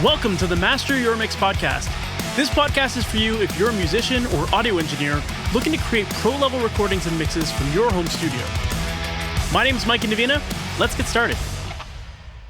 Welcome to the Master Your Mix podcast. This podcast is for you if you're a musician or audio engineer looking to create pro-level recordings and mixes from your home studio. My name is Mike Navina. Let's get started.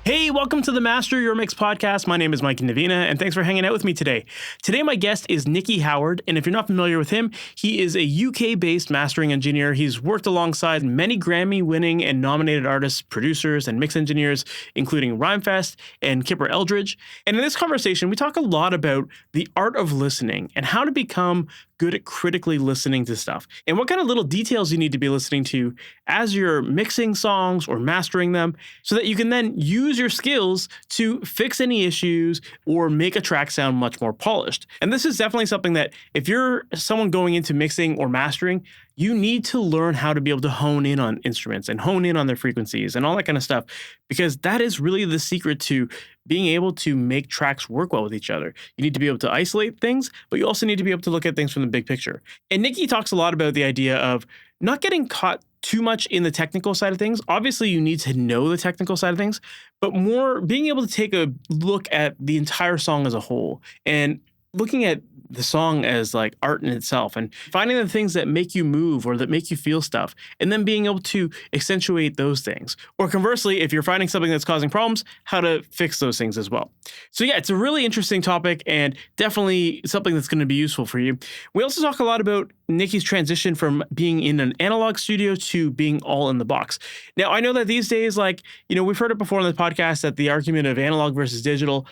Hey, welcome to the Master Your Mix podcast. My name is Mike Navina, and thanks for hanging out with me today. Today, my guest is Nicky Howard, and if you're not familiar with him, he is a UK-based mastering engineer. He's worked alongside many Grammy-winning and nominated artists, producers, and mix engineers, including Rhymefest and Kipper Eldridge. And in this conversation, we talk a lot about the art of listening and how to become good at critically listening to stuff, and what kind of little details you need to be listening to as you're mixing songs or mastering them so that you can then use your skills to fix any issues or make a track sound much more polished. And this is definitely something that if you're someone going into mixing or mastering, you need to learn how to be able to hone in on instruments and hone in on their frequencies and all that kind of stuff, because that is really the secret to being able to make tracks work well with each other. You need to be able to isolate things, but you also need to be able to look at things from the big picture. And Nicky talks a lot about the idea of not getting caught too much in the technical side of things. Obviously, you need to know the technical side of things, but more being able to take a look at the entire song as a whole and looking at the song as like art in itself and finding the things that make you move or that make you feel stuff, and then being able to accentuate those things. Or conversely, if you're finding something that's causing problems, how to fix those things as well. So yeah, it's a really interesting topic and definitely something that's going to be useful for you. We also talk a lot about Nicky's transition from being in an analog studio to being all in the box. Now, I know that these days, we've heard it before on the podcast that the argument of analog versus digital,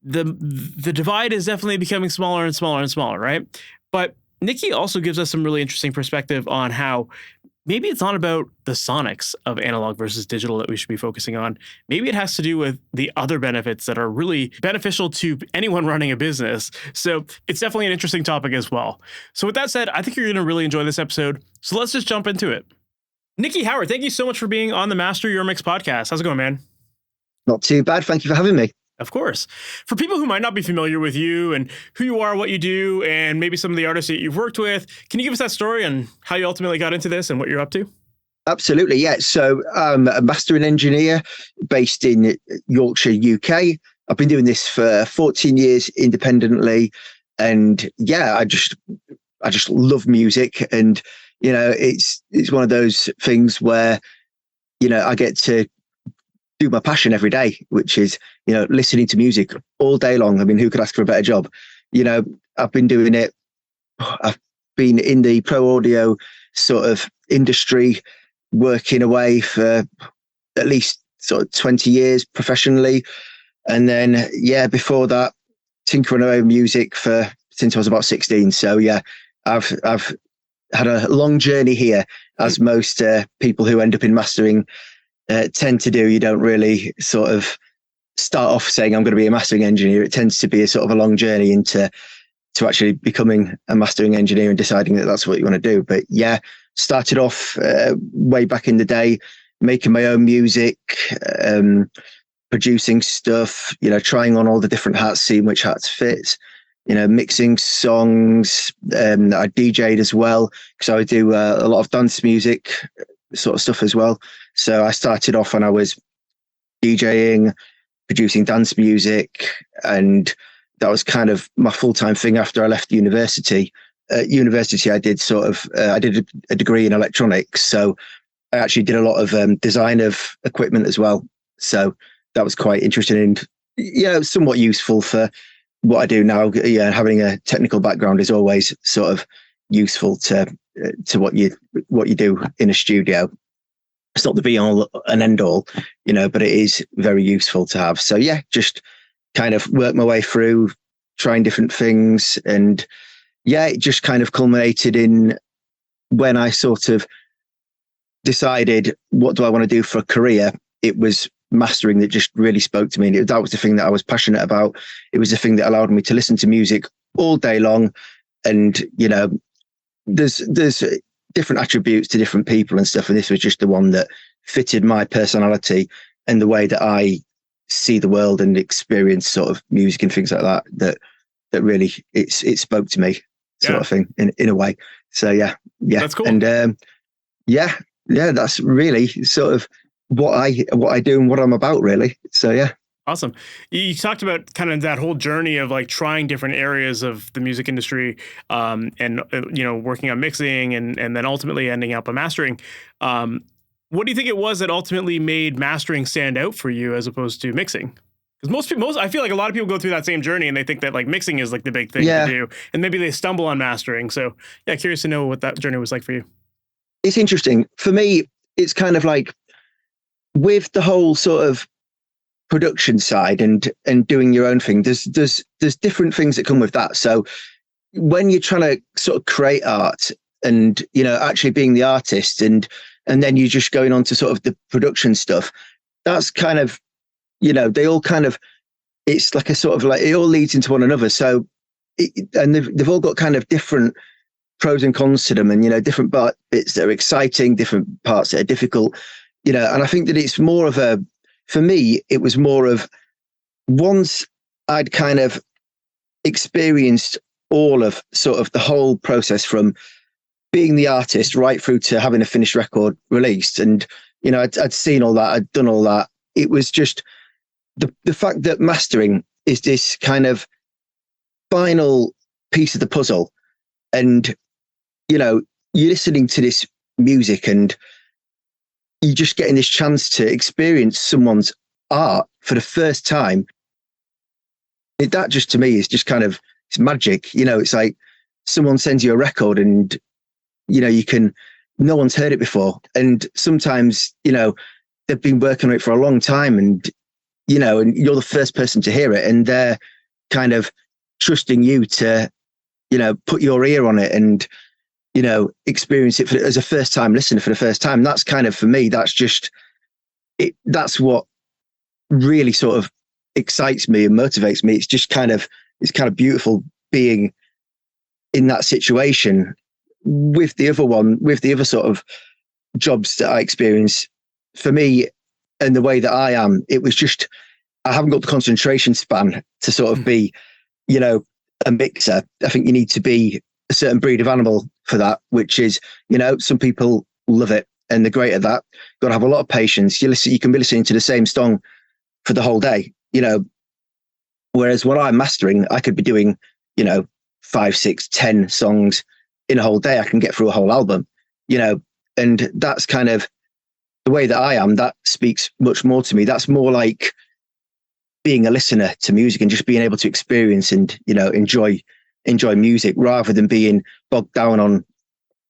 the divide is definitely becoming smaller and smaller and smaller, right? But Nicky also gives us some really interesting perspective on how maybe it's not about the sonics of analog versus digital that we should be focusing on. Maybe it has to do with the other benefits that are really beneficial to anyone running a business. So it's definitely an interesting topic as well. So with that said, I think you're going to really enjoy this episode. So let's just jump into it. Nicky Howard, thank you so much for being on the Master Your Mix podcast. How's it going, man? Not too bad. Thank you for having me. Of course. For people who might not be familiar with you and who you are, what you do, and maybe some of the artists that you've worked with, can you give us that story on how you ultimately got into this and what you're up to? Absolutely, yeah. So I'm a mastering engineer based in Yorkshire, UK. I've been doing this for 14 years independently. And yeah, I just love music. And, it's one of those things where, I get to do my passion every day, which is, listening to music all day long. I mean, who could ask for a better job? I've been doing it. I've been in the pro audio sort of industry, working away for at least sort of 20 years professionally. And then, before that, tinkering away with music since I was about 16. So yeah, I've had a long journey here, as most people who end up in mastering tend to do. You don't really sort of start off saying I'm going to be a mastering engineer. It tends to be a sort of a long journey into actually becoming a mastering engineer and deciding that that's what you want to do. But yeah, started off way back in the day, making my own music, producing stuff, trying on all the different hats, seeing which hats fit, mixing songs. I DJ'd as well, because I would do a lot of dance music sort of stuff as well. So I started off when I was DJing, producing dance music, and that was kind of my full-time thing after I left university. At university, I did I did a degree in electronics, so I actually did a lot of design of equipment as well. So that was quite interesting and somewhat useful for what I do now. Yeah, having a technical background is always sort of useful to what you do in a studio. It's not the be all and end all, but it is very useful to have. So yeah, just kind of work my way through trying different things. And yeah, it just kind of culminated in when I sort of decided, what do I want to do for a career? It was mastering that just really spoke to me. And that was the thing that I was passionate about. It was the thing that allowed me to listen to music all day long. And, there's different attributes to different people and stuff. And this was just the one that fitted my personality and the way that I see the world and experience sort of music and things like that, that really, it spoke to me sort of thing in a way. So yeah. That's cool. And that's really sort of what I do and what I'm about, really. So yeah. Awesome. You talked about kind of that whole journey of like trying different areas of the music industry, and working on mixing and then ultimately ending up on mastering. What do you think it was that ultimately made mastering stand out for you as opposed to mixing? Because I feel like a lot of people go through that same journey and they think that like mixing is like the big thing to do, and maybe they stumble on mastering. So yeah, curious to know what that journey was like for you. It's interesting. For me, it's kind of like with the whole sort of production side and doing your own thing, there's different things that come with that. So when you're trying to sort of create art and actually being the artist and then you're just going on to sort of the production stuff, that's kind of they all kind of, it's like a sort of like, it all leads into one another. So and they've all got kind of different pros and cons to them, and different bits that are exciting, different parts that are difficult, and I think that it's more of a, for me, it was more of, once I'd kind of experienced all of sort of the whole process from being the artist right through to having a finished record released, and I'd seen all that, I'd done all that. It was just the fact that mastering is this kind of final piece of the puzzle, and you're listening to this music and you're just getting this chance to experience someone's art for the first time. That just, to me, is just kind of, it's magic. It's like someone sends you a record and no one's heard it before, and sometimes they've been working on it for a long time, and and you're the first person to hear it, and they're kind of trusting you to put your ear on it and experience it as a first time listener for the first time. That's kind of, for me, that's just it. That's what really sort of excites me and motivates me. It's just kind of beautiful being in that situation. With the other sort of jobs that I experience, for me, and the way that I am, it was just, I haven't got the concentration span to sort of be, a mixer. I think you need to be a certain breed of animal for that, which is, some people love it and they're great at that. Got to have a lot of patience. You can be listening to the same song for the whole day, whereas when I'm mastering, I could be doing, 5, 6, 10 songs in a whole day. I can get through a whole album, and that's kind of the way that I am. That speaks much more to me. That's more like being a listener to music and just being able to experience and, enjoy music, rather than being bogged down on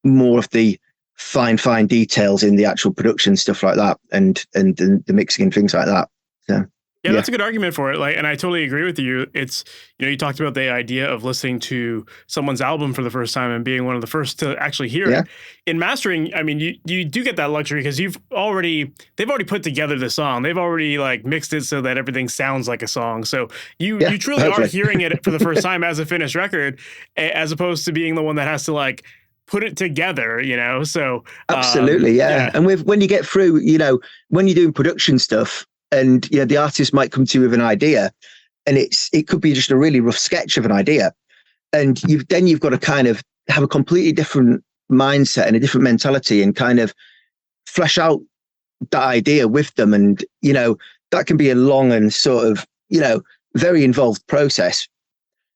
more of the fine details in the actual production, stuff like that, and the mixing and things like that. So yeah, that's a good argument for it. Like, and I totally agree with you. It's, you talked about the idea of listening to someone's album for the first time and being one of the first to actually hear it. In mastering, I mean, you do get that luxury because they've already put together the song. They've already like mixed it so that everything sounds like a song. So you truly are hearing it for the first time as a finished record, as opposed to being the one that has to like put it together, So absolutely, yeah. And when you get through, when you're doing production stuff, and the artist might come to you with an idea, and it could be just a really rough sketch of an idea, and you've got to kind of have a completely different mindset and a different mentality, and kind of flesh out that idea with them. And that can be a long and sort of very involved process.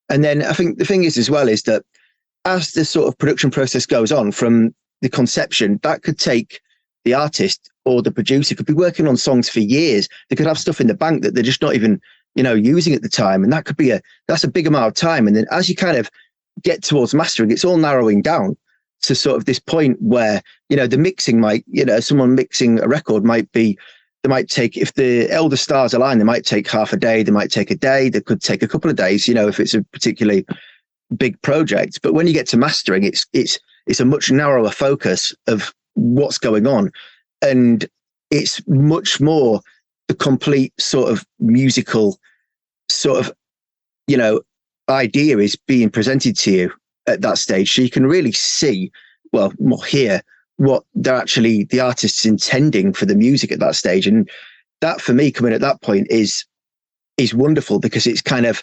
And then I think the thing is as well is that as the sort of production process goes on, from the conception, that could take the artist or the producer could be working on songs for years. They could have stuff in the bank that they're just not even, using at the time. And that could be that's a big amount of time. And then as you kind of get towards mastering, it's all narrowing down to sort of this point where, the mixing might, someone mixing a record might take, if the elder stars align, they might take half a day, they might take a day, they could take a couple of days, if it's a particularly big project. But when you get to mastering, it's a much narrower focus of what's going on, and it's much more the complete sort of musical sort of idea is being presented to you at that stage, so you can really see, well, more hear what they're actually, the artist's intending for the music at that stage. And that, for me, coming at that point is wonderful, because it's kind of,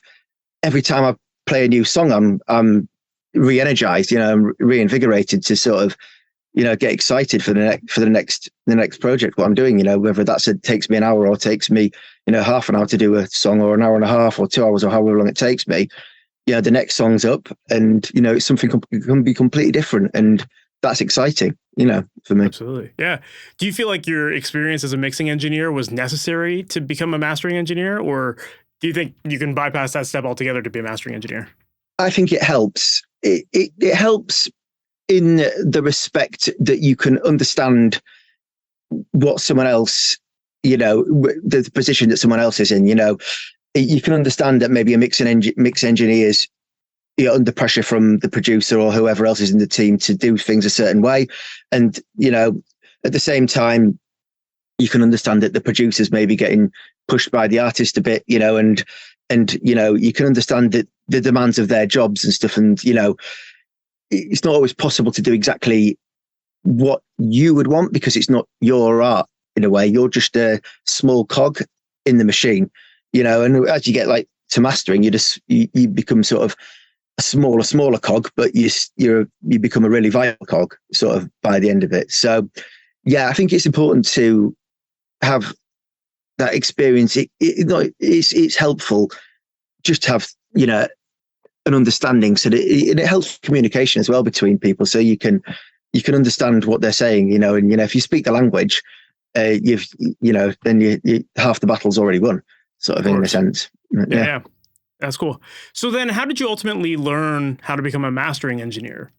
every time I play a new song, I'm re-energized, I'm reinvigorated to sort of get excited for the next project, what I'm doing, whether takes me an hour or takes me, half an hour to do a song, or an hour and a half or 2 hours, or however long it takes me. The next song's up, and, it's something can be completely different. And that's exciting, for me. Absolutely. Yeah. Do you feel like your experience as a mixing engineer was necessary to become a mastering engineer, or do you think you can bypass that step altogether to be a mastering engineer? I think it helps. It helps in the respect that you can understand what someone else, the position that someone else is in. You can understand that maybe a mix engineer is under pressure from the producer or whoever else is in the team to do things a certain way. And, at the same time, you can understand that the producer's maybe getting pushed by the artist a bit, and you can understand that the demands of their jobs and stuff. And, it's not always possible to do exactly what you would want, because it's not your art in a way. You're just a small cog in the machine, and as you get to mastering, you become sort of a smaller cog, but you become a really vital cog sort of by the end of it. So yeah, I think it's important to have that experience. It's helpful just to have, an understanding, so that it helps communication as well between people. So you can understand what they're saying, and, if you speak the language, then half the battle's already won, sort of in a sense. Yeah. That's cool. So then how did you ultimately learn how to become a mastering engineer?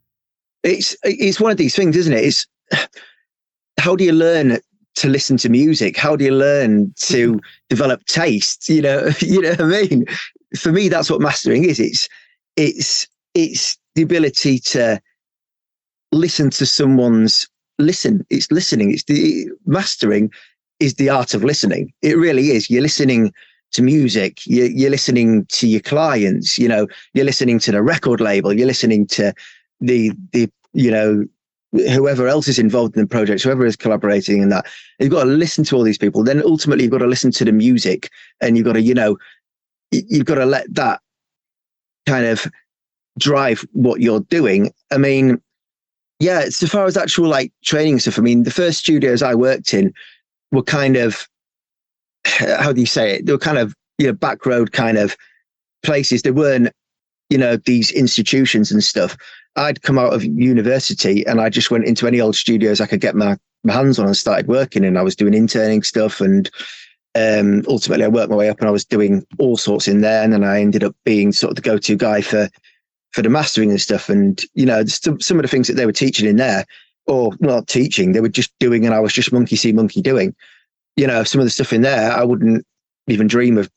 It's one of these things, isn't it? It's how do you learn to listen to music? How do you learn to develop taste? You know what I mean? For me, that's what mastering is. It's the ability to listen to someone's listen. It's listening. Mastering is the art of listening. It really is. You're listening to music. You're listening to your clients. You're listening to the record label. You're listening to the whoever else is involved in the project, whoever is collaborating in that. You've got to listen to all these people. Then ultimately, you've got to listen to the music, and you've got to you've got to let that kind of drive what you're doing. I mean, yeah, as far as actual training stuff, I mean, the first studios I worked in were kind of, how do you say it? They were kind of, back road kind of places. They weren't, these institutions and stuff. I'd come out of university and I just went into any old studios I could get my hands on and started working, and I was doing interning stuff, and ultimately I worked my way up and I was doing all sorts in there, and then I ended up being sort of the go-to guy for the mastering and stuff. And some of the things that they were teaching in there, or not teaching, they were just doing, and I was just monkey see monkey doing. Some of the stuff in there I wouldn't even dream of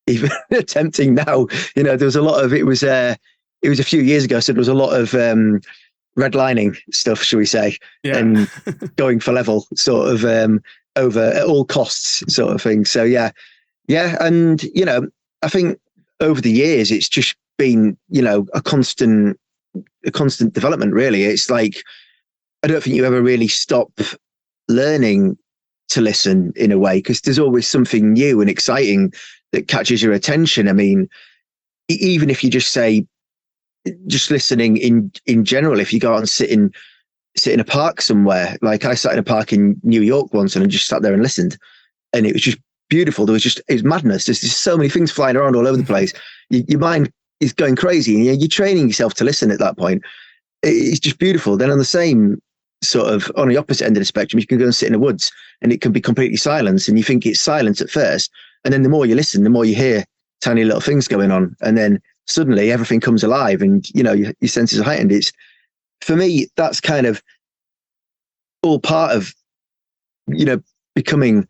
even attempting now. There was a lot of it was a few years ago, so there was a lot of redlining stuff, shall we say, and going for level sort of over at all costs sort of thing. So yeah, and I think over the years it's just been a constant development. Really, it's like I don't think you ever really stop learning to listen in a way, because there's always something new and exciting that catches your attention. I mean, even if you just listening in general, if you go out and sit in a park somewhere, like I sat in a park in New York once and I just sat there and listened, and it was just beautiful. It was madness. There's just so many things flying around all over the place. Your mind is going crazy, and you're training yourself to listen at that point. It's just beautiful. Then on the opposite end of the spectrum, you can go and sit in the woods and it can be completely silent, and you think it's silent at first, and then the more you listen, the more you hear tiny little things going on, and then suddenly everything comes alive, and your senses are heightened. It's, for me, that's kind of all part of becoming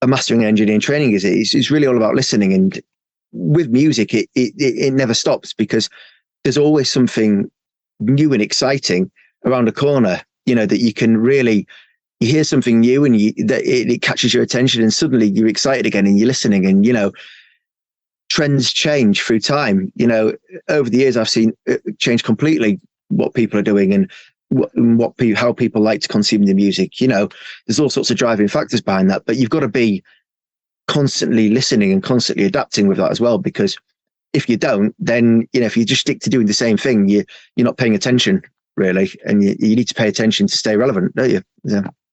a mastering engineer and training. It's really all about listening, and with music it never stops, because there's always something new and exciting around the corner, that you can really, you hear something new and it catches your attention, and suddenly you're excited again and you're listening, and trends change through time. Over the years I've seen it change completely what people are doing and how people like to consume the music. There's all sorts of driving factors behind that, but you've got to be constantly listening and constantly adapting with that as well, because if you don't, then if you just stick to doing the same thing, you're not paying attention really. And you need to pay attention to stay relevant, don't you?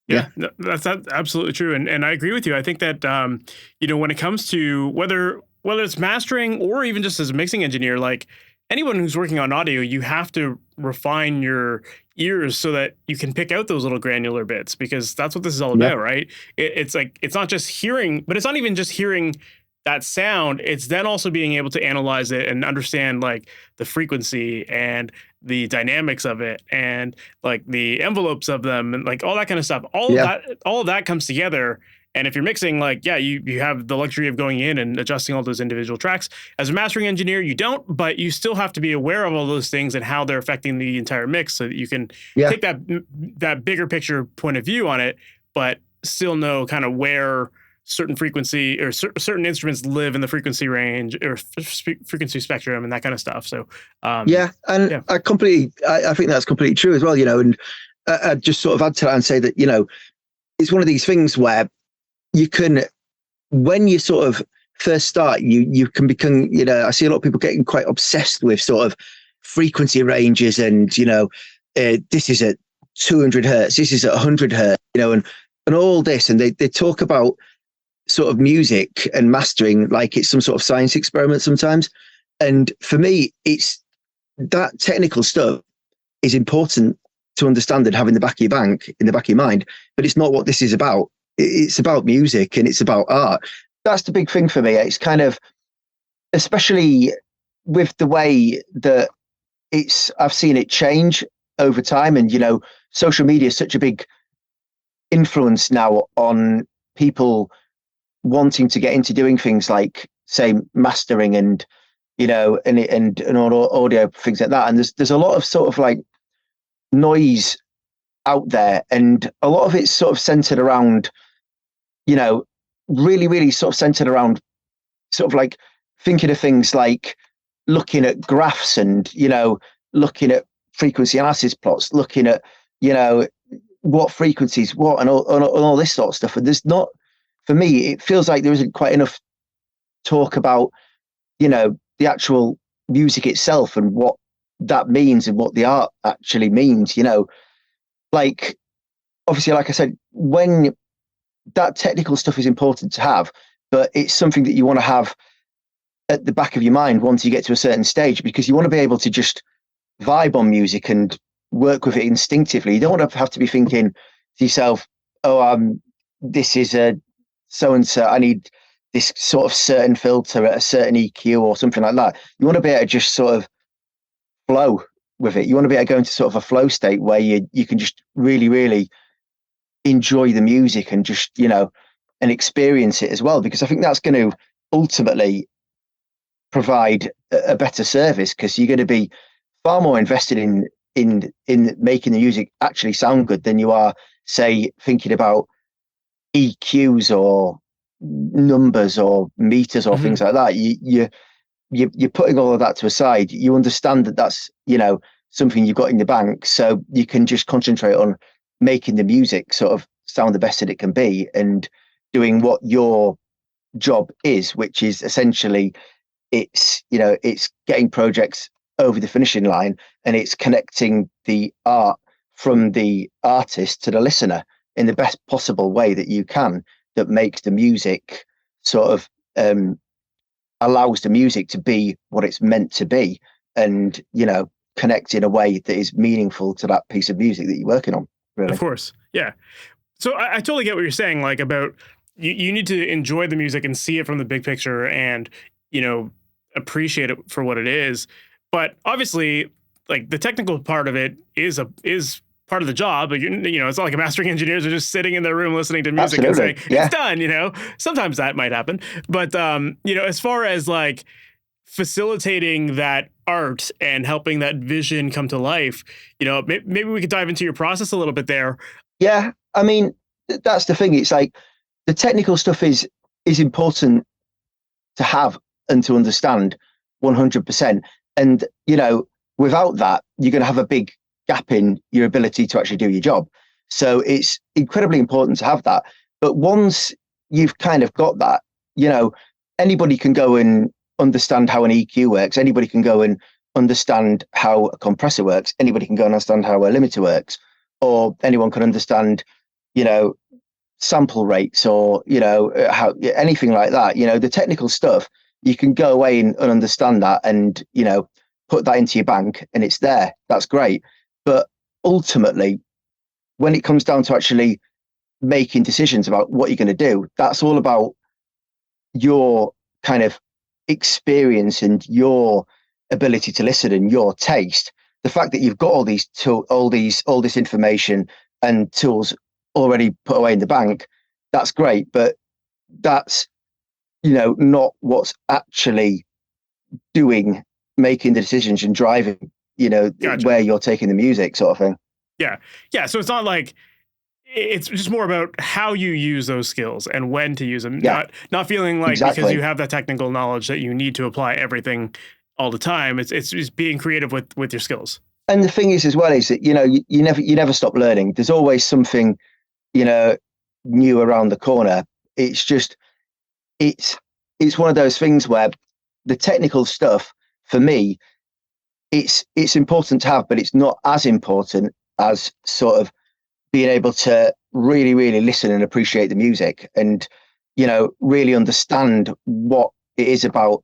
Yeah, no, that's absolutely true. And I agree with you. I think that, when it comes to whether it's mastering or even just as a mixing engineer, like anyone who's working on audio, you have to refine your ears so that you can pick out those little granular bits, because that's what this is all about, right? It's like, it's not just hearing, but it's not even just hearing that sound. It's then also being able to analyze it and understand like the frequency and the dynamics of it and like the envelopes of them and like all that kind of stuff. All of that comes together. And if you're mixing, like, you have the luxury of going in and adjusting all those individual tracks. As a mastering engineer, you don't, but you still have to be aware of all those things and how they're affecting the entire mix so that you can take that bigger picture point of view on it, but still know kind of where certain frequency or certain instruments live in the frequency range or frequency spectrum and that kind of stuff. So, I think that's completely true as well, and I just sort of add to that and say that, it's one of these things where you can, when you sort of first start, you can become, I see a lot of people getting quite obsessed with sort of frequency ranges and, this is at 200 hertz, this is at 100 hertz, and all this. And they talk about sort of music and mastering like it's some sort of science experiment sometimes. And for me, it's that technical stuff is important to understand and have in the back of your mind, but it's not what this is about. It's about music and it's about art. That's the big thing for me. It's kind of, especially with the way that I've seen it change over time. And, social media is such a big influence now on people wanting to get into doing things like, say, mastering and, and audio, things like that. And there's a lot of sort of like noise out there, and a lot of it's sort of centered around, really, really sort of centered around sort of like thinking of things like looking at graphs and, looking at frequency analysis plots, looking at, what frequencies, what, and all this sort of stuff. And there's not, for me, it feels like there isn't quite enough talk about, the actual music itself and what that means and what the art actually means, like, obviously, like I said, when that technical stuff is important to have, but it's something that you want to have at the back of your mind once you get to a certain stage, because you want to be able to just vibe on music and work with it instinctively. You don't want to have to be thinking to yourself, this is a so-and-so, I need this sort of certain filter at a certain EQ or something like that. You want to be able to just sort of flow with it. You want to be able to go into sort of a flow state where you can just really, really enjoy the music and just, and experience it as well, because I think that's going to ultimately provide a better service, because you're going to be far more invested in making the music actually sound good than you are, say, thinking about EQs or numbers or meters or things like that. You're putting all of that to a side. You understand that that's, something you've got in the bank, so you can just concentrate on making the music sort of sound the best that it can be and doing what your job is, which is essentially it's getting projects over the finishing line, and it's connecting the art from the artist to the listener in the best possible way that you can, that makes the music sort of allows the music to be what it's meant to be, and connect in a way that is meaningful to that piece of music that you're working on, really. Of course. Yeah. So I totally get what you're saying, like about you need to enjoy the music and see it from the big picture and, appreciate it for what it is. But obviously, like the technical part of it is part of the job. But it's not like a mastering engineers are just sitting in their room listening to music and saying it's done. Sometimes that might happen. But as far as like facilitating that art and helping that vision come to life, maybe we could dive into your process a little bit there. Yeah, I mean, that's the thing. It's like the technical stuff is important to have and to understand 100%. And, without that, you're going to have a big gap in your ability to actually do your job. So it's incredibly important to have that. But once you've kind of got that, anybody can go and understand how an EQ works. Anybody can go and understand how a compressor works, anybody can go and understand how a limiter works, or anyone can understand, sample rates, or how anything like that. The technical stuff, you can go away and understand that, and put that into your bank, and it's there. That's great. But ultimately, when it comes down to actually making decisions about what you're going to do, that's all about your kind of experience and your ability to listen and your taste. The fact that you've got all this information and tools already put away in the bank, that's great, but that's not what's actually making the decisions and driving Gotcha. where you're taking the music, sort of thing. Yeah, so it's not like, it's just more about how you use those skills and when to use them. Not feeling like exactly. Because you have that technical knowledge that you need to apply everything all the time. It's just being creative with your skills. And the thing is, as well, is that you never stop learning. There's always something new around the corner. It's just it's one of those things where the technical stuff, for me, it's important to have, but it's not as important as sort of being able to really, really listen and appreciate the music, and really understand what it is about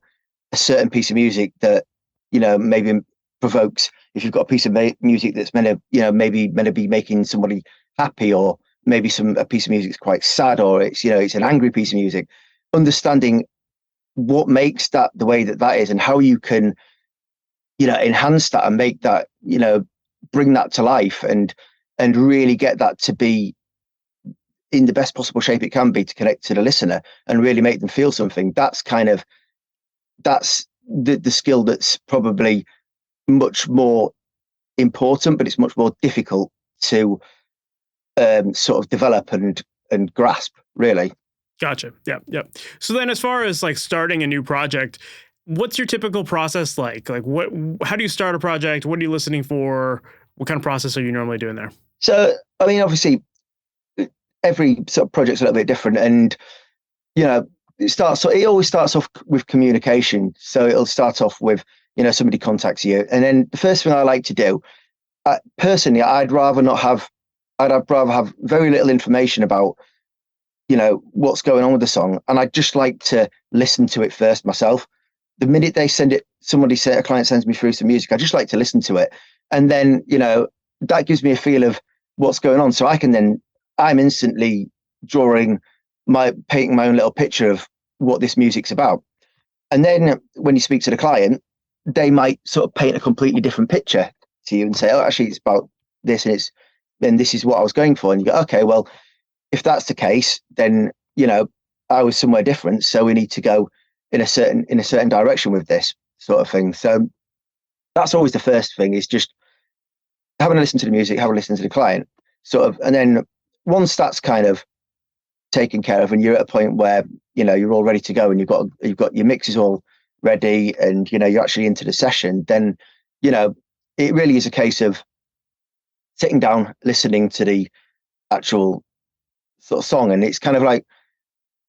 a certain piece of music that maybe provokes. If you've got a piece of music that's meant to maybe meant to be making somebody happy, or maybe a piece of music is quite sad, or it's an angry piece of music, understanding what makes that the way that is, and how you can enhance that and make that bring that to life, and really get that to be in the best possible shape it can be, to connect to the listener and really make them feel something. That's the skill that's probably much more important, but it's much more difficult to sort of develop and grasp, really. Gotcha. Yeah. So then, as far as like starting a new project, what's your typical process like? Like, how do you start a project? What are you listening for? What kind of process are you normally doing there? So, I mean, obviously, every sort of project's a little bit different, and it always starts off with communication. So it'll start off with somebody contacts you, and then the first thing I like to do, personally, I'd rather have very little information about what's going on with the song, and I'd just like to listen to it first myself. The minute they a client sends me through some music, I just like to listen to it, and then that gives me a feel of what's going on, so I'm instantly painting my own little picture of what this music's about. And then when you speak to the client, they might sort of paint a completely different picture to you and say, oh, actually it's about this, and this is what I was going for. And you go, okay, well, if that's the case, then I was somewhere different, so we need to go in a certain direction with this sort of thing. So that's always the first thing, is just having a listen to the music, having a listen to the client, sort of. And then once that's kind of taken care of, and you're at a point where you're all ready to go, and you've got your mixes all ready, and you're actually into the session, then it really is a case of sitting down, listening to the actual sort of song. And it's kind of like,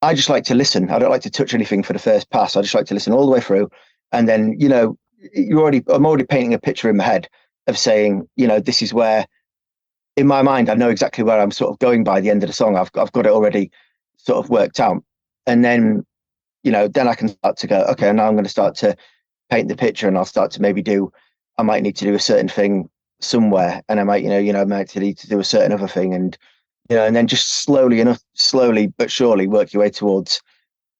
I just like to listen. I don't like to touch anything for the first pass. I just like to listen all the way through, and then I'm already painting a picture in my head of saying, this is where, in my mind, I know exactly where I'm sort of going by the end of the song. I've got it already sort of worked out. And then, then I can start to go, okay, now I'm going to start to paint the picture, and I'll start to I might need to do a certain thing somewhere, and I might, might need to do a certain other thing. And, and then just slowly but surely work your way towards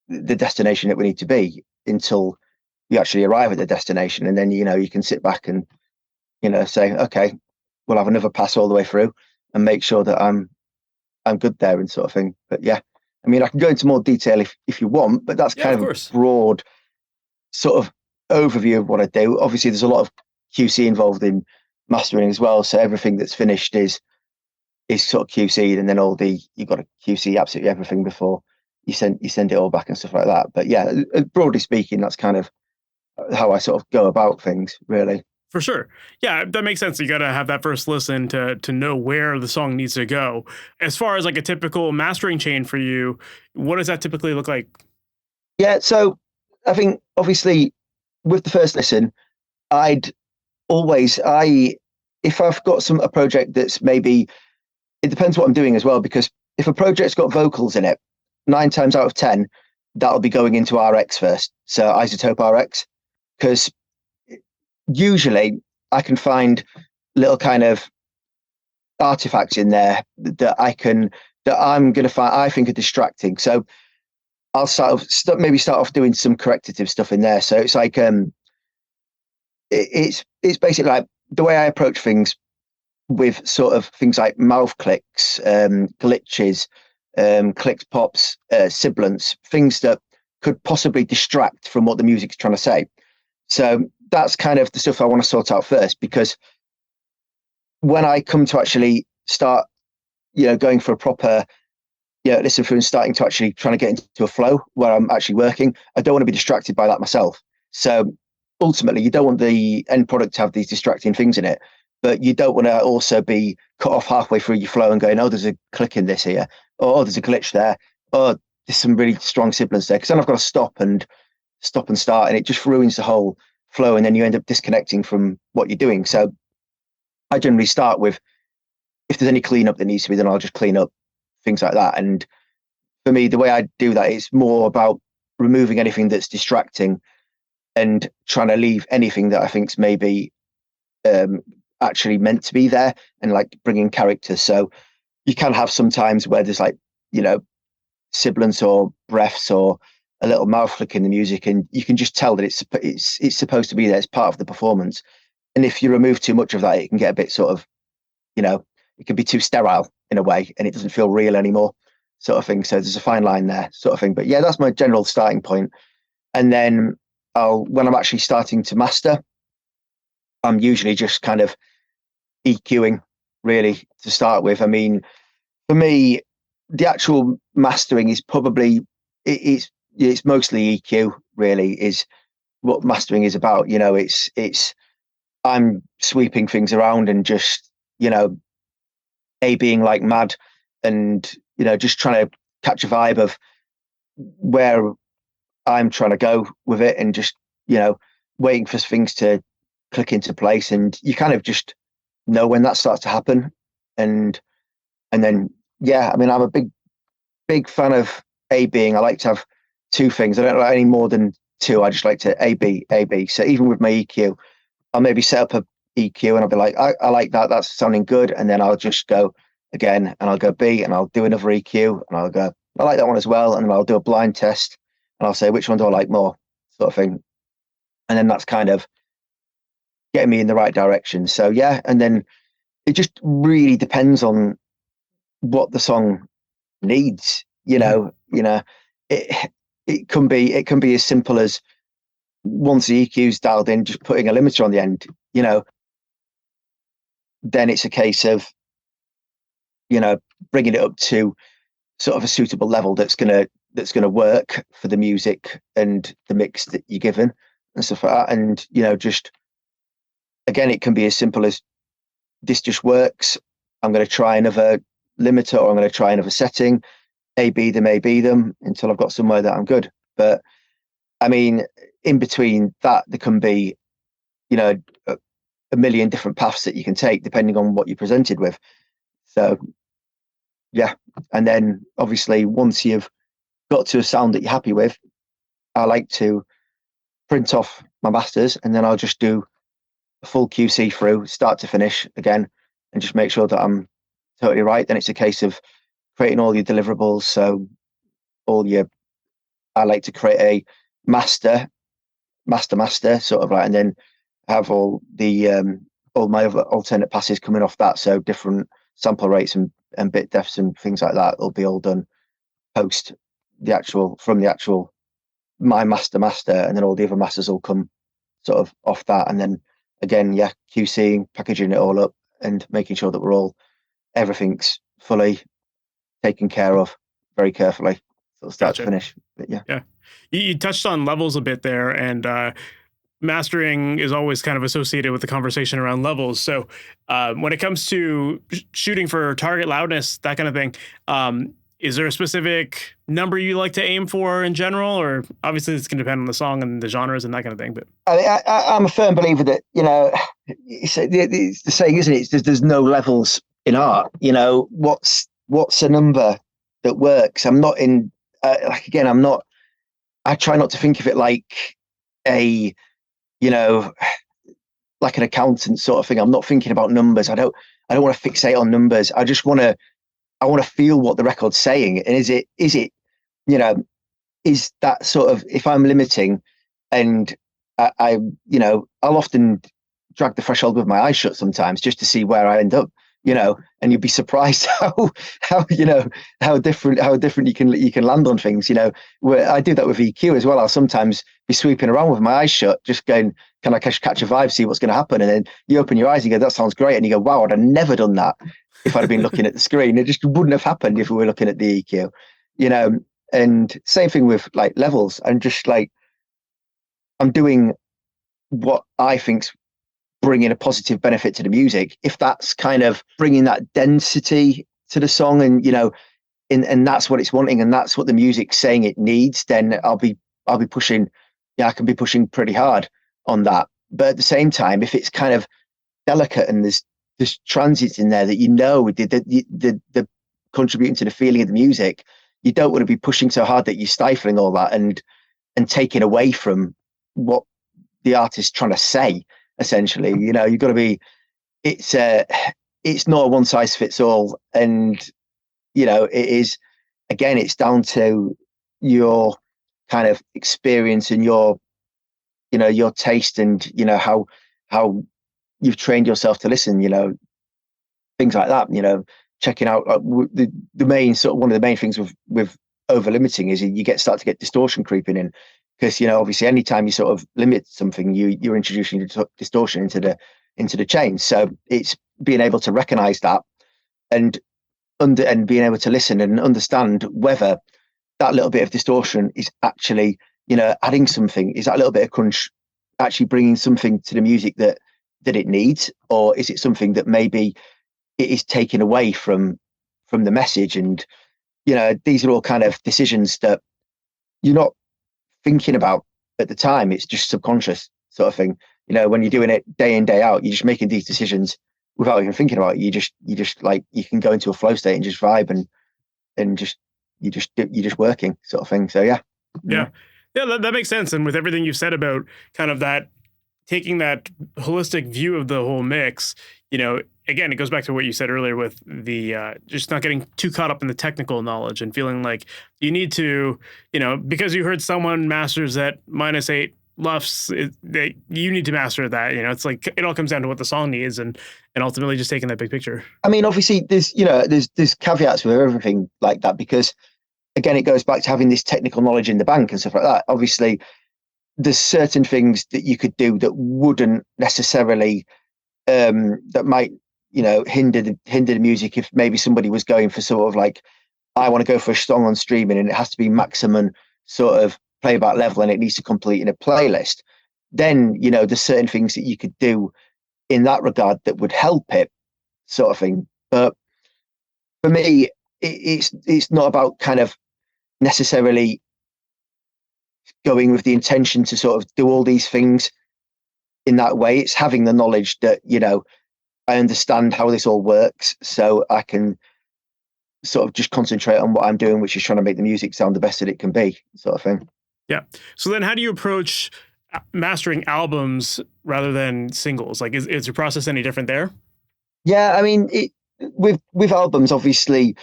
the destination that we need to be, until you actually arrive at the destination. And then, you can sit back and, say, okay, we'll have another pass all the way through and make sure that I'm good there, and sort of thing. But yeah, I mean, I can go into more detail if you want, but that's kind of a broad sort of overview of what I do. Obviously, there's a lot of QC involved in mastering as well. So everything that's finished is sort of QC'd, and then you've got to QC absolutely everything before you send it all back and stuff like that. But yeah, broadly speaking, that's kind of how I sort of go about things, really. For sure. Yeah, that makes sense. You got to have that first listen to know where the song needs to go. As far as like a typical mastering chain for you, what does that typically look like? Yeah, so I think obviously with the first listen, I'd always, if I've got a project that's maybe, it depends what I'm doing as well, because if a project's got vocals in it, 9 times out of 10, that'll be going into RX first. So Isotope RX, because usually I can find little kind of artifacts in there that I'm going to find, I think are distracting. So I'll maybe start off doing some corrective stuff in there. So it's like, it's basically like the way I approach things with sort of things like mouth clicks, glitches, clicks, pops, sibilants, things that could possibly distract from what the music's trying to say. So that's kind of the stuff I want to sort out first, because when I come to actually start, going for a proper, listen through and starting to actually trying to get into a flow where I'm actually working, I don't want to be distracted by that myself. So ultimately, you don't want the end product to have these distracting things in it, but you don't want to also be cut off halfway through your flow and going, oh, there's a click in this here, or oh, there's a glitch there, or there's some really strong sibilants there, because then I've got to stop and start, and it just ruins the whole flow, and then you end up disconnecting from what you're doing. So I generally start with, if there's any cleanup that needs to be, then I'll just clean up, things like that. And for me, the way I do that is more about removing anything that's distracting and trying to leave anything that I think's maybe actually meant to be there, and like bringing characters. So you can have sometimes where there's like, sibilants or breaths or a little mouth flick in the music, and you can just tell that it's supposed to be there. It's part of the performance. And if you remove too much of that, it can get a bit sort of, it can be too sterile in a way, and it doesn't feel real anymore, sort of thing. So there's a fine line there, sort of thing. But yeah, that's my general starting point. And then when I'm actually starting to master, I'm usually just kind of EQing really to start with. I mean, for me, the actual mastering is probably, it's mostly EQ really, is what mastering is about. It's I'm sweeping things around and just, being like mad, and, just trying to catch a vibe of where I'm trying to go with it, and just, waiting for things to click into place. And you kind of just know when that starts to happen. And then, yeah, I mean, I'm a big fan of A-Bing. I like to have two things. I don't like any more than two. I just like to A-B. So even with my EQ, I'll maybe set up a EQ and I'll be like, I like that. That's sounding good. And then I'll just go again, and I'll go B, and I'll do another EQ, and I'll go, I like that one as well. And then I'll do a blind test, and I'll say, which one do I like more, sort of thing. And then that's kind of getting me in the right direction. So yeah, and then it just really depends on what the song needs. It can be as simple as, once the EQ's dialed in, just putting a limiter on the end. Then it's a case of, bringing it up to sort of a suitable level that's gonna work for the music and the mix that you're given and stuff like that. And just again, it can be as simple as, this just works, I'm going to try another limiter, or I'm going to try another setting, A B them until I've got somewhere that I'm good. But I mean, in between that, there can be, a million different paths that you can take depending on what you're presented with. So yeah, and then obviously once you've got to a sound that you're happy with, I like to print off my masters, and then I'll just do a full QC through, start to finish again, and just make sure that I'm totally right. Then it's a case of creating all your deliverables. So I like to create a master sort of, right, and then have all my other alternate passes coming off that. So different sample rates and bit depths and things like that will be all done post from the actual my master, and then all the other masters will come sort of off that. And then again, yeah, QCing, packaging it all up, and making sure that everything's fully taken care of very carefully, sort of start to finish. But yeah. You touched on levels a bit there, and mastering is always kind of associated with the conversation around levels. So when it comes to shooting for target loudness, that kind of thing, Is there a specific number you like to aim for in general, or obviously it's going to depend on the song and the genres and that kind of thing? But I'm a firm believer that, it's the saying, isn't it? There's no levels in art. What's a number that works? I'm not in, I try not to think of it like a, like an accountant sort of thing. I'm not thinking about numbers. I don't want to fixate on numbers. I want to feel what the record's saying. And is it, is that sort of, if I'm limiting and I'll often drag the threshold with my eyes shut sometimes just to see where I end up, and you'd be surprised how different you can land on things, where I do that with EQ as well. I'll sometimes be sweeping around with my eyes shut, just going, can I catch a vibe, see what's going to happen? And then you open your eyes and you go, that sounds great. And you go, wow, I'd have never done that if I'd have been looking at the screen. It just wouldn't have happened if we were looking at the EQ, and same thing with like levels. I'm just like, I'm doing what I think's bringing a positive benefit to the music. If that's kind of bringing that density to the song, and and that's what it's wanting, and that's what the music's saying it needs, then I'll be pushing. I can be pushing pretty hard on that. But at the same time, if it's kind of delicate and there's transits in there that the contributing to the feeling of the music, you don't want to be pushing so hard that you're stifling all that and taking away from what the artist's trying to say. Essentially, you've got to be. It's not a one size fits all, and it is. Again, it's down to your kind of experience and your taste, and how you've trained yourself to listen. Things like that. Checking out the main sort of one of the main things with over limiting is you start to get distortion creeping in. Because obviously, anytime you sort of limit something, you're introducing distortion into the chain. So it's being able to recognize that and being able to listen and understand whether that little bit of distortion is actually adding something. Is that little bit of crunch actually bringing something to the music that it needs, or is it something that maybe it is taken away from the message? And these are all kind of decisions that you're not thinking about at the time. It's just subconscious sort of thing. When you're doing it day in, day out, you're just making these decisions without even thinking about it. You just like, you can go into a flow state and just vibe and you're just working sort of thing. So yeah. That makes sense. And with everything you've said about kind of that, taking that holistic view of the whole mix, again, it goes back to what you said earlier with the just not getting too caught up in the technical knowledge and feeling like you need to, because you heard someone masters at -8 LUFS, you need to master that. It's like it all comes down to what the song needs, and ultimately just taking that big picture. I mean, obviously, there's caveats with everything like that, because again, it goes back to having this technical knowledge in the bank and stuff like that. Obviously, there's certain things that you could do that wouldn't necessarily that might hinder the music. If maybe somebody was going for sort of like, I want to go for a song on streaming and it has to be maximum sort of playback level and it needs to complete in a playlist, then there's certain things that you could do in that regard that would help it, sort of thing. But for me, it's not about kind of necessarily going with the intention to sort of do all these things in that way. It's having the knowledge that I understand how this all works, so I can sort of just concentrate on what I'm doing, which is trying to make the music sound the best that it can be, sort of thing. Yeah. So then how do you approach mastering albums rather than singles? Like, is your process any different there? Yeah, I mean, with albums, obviously,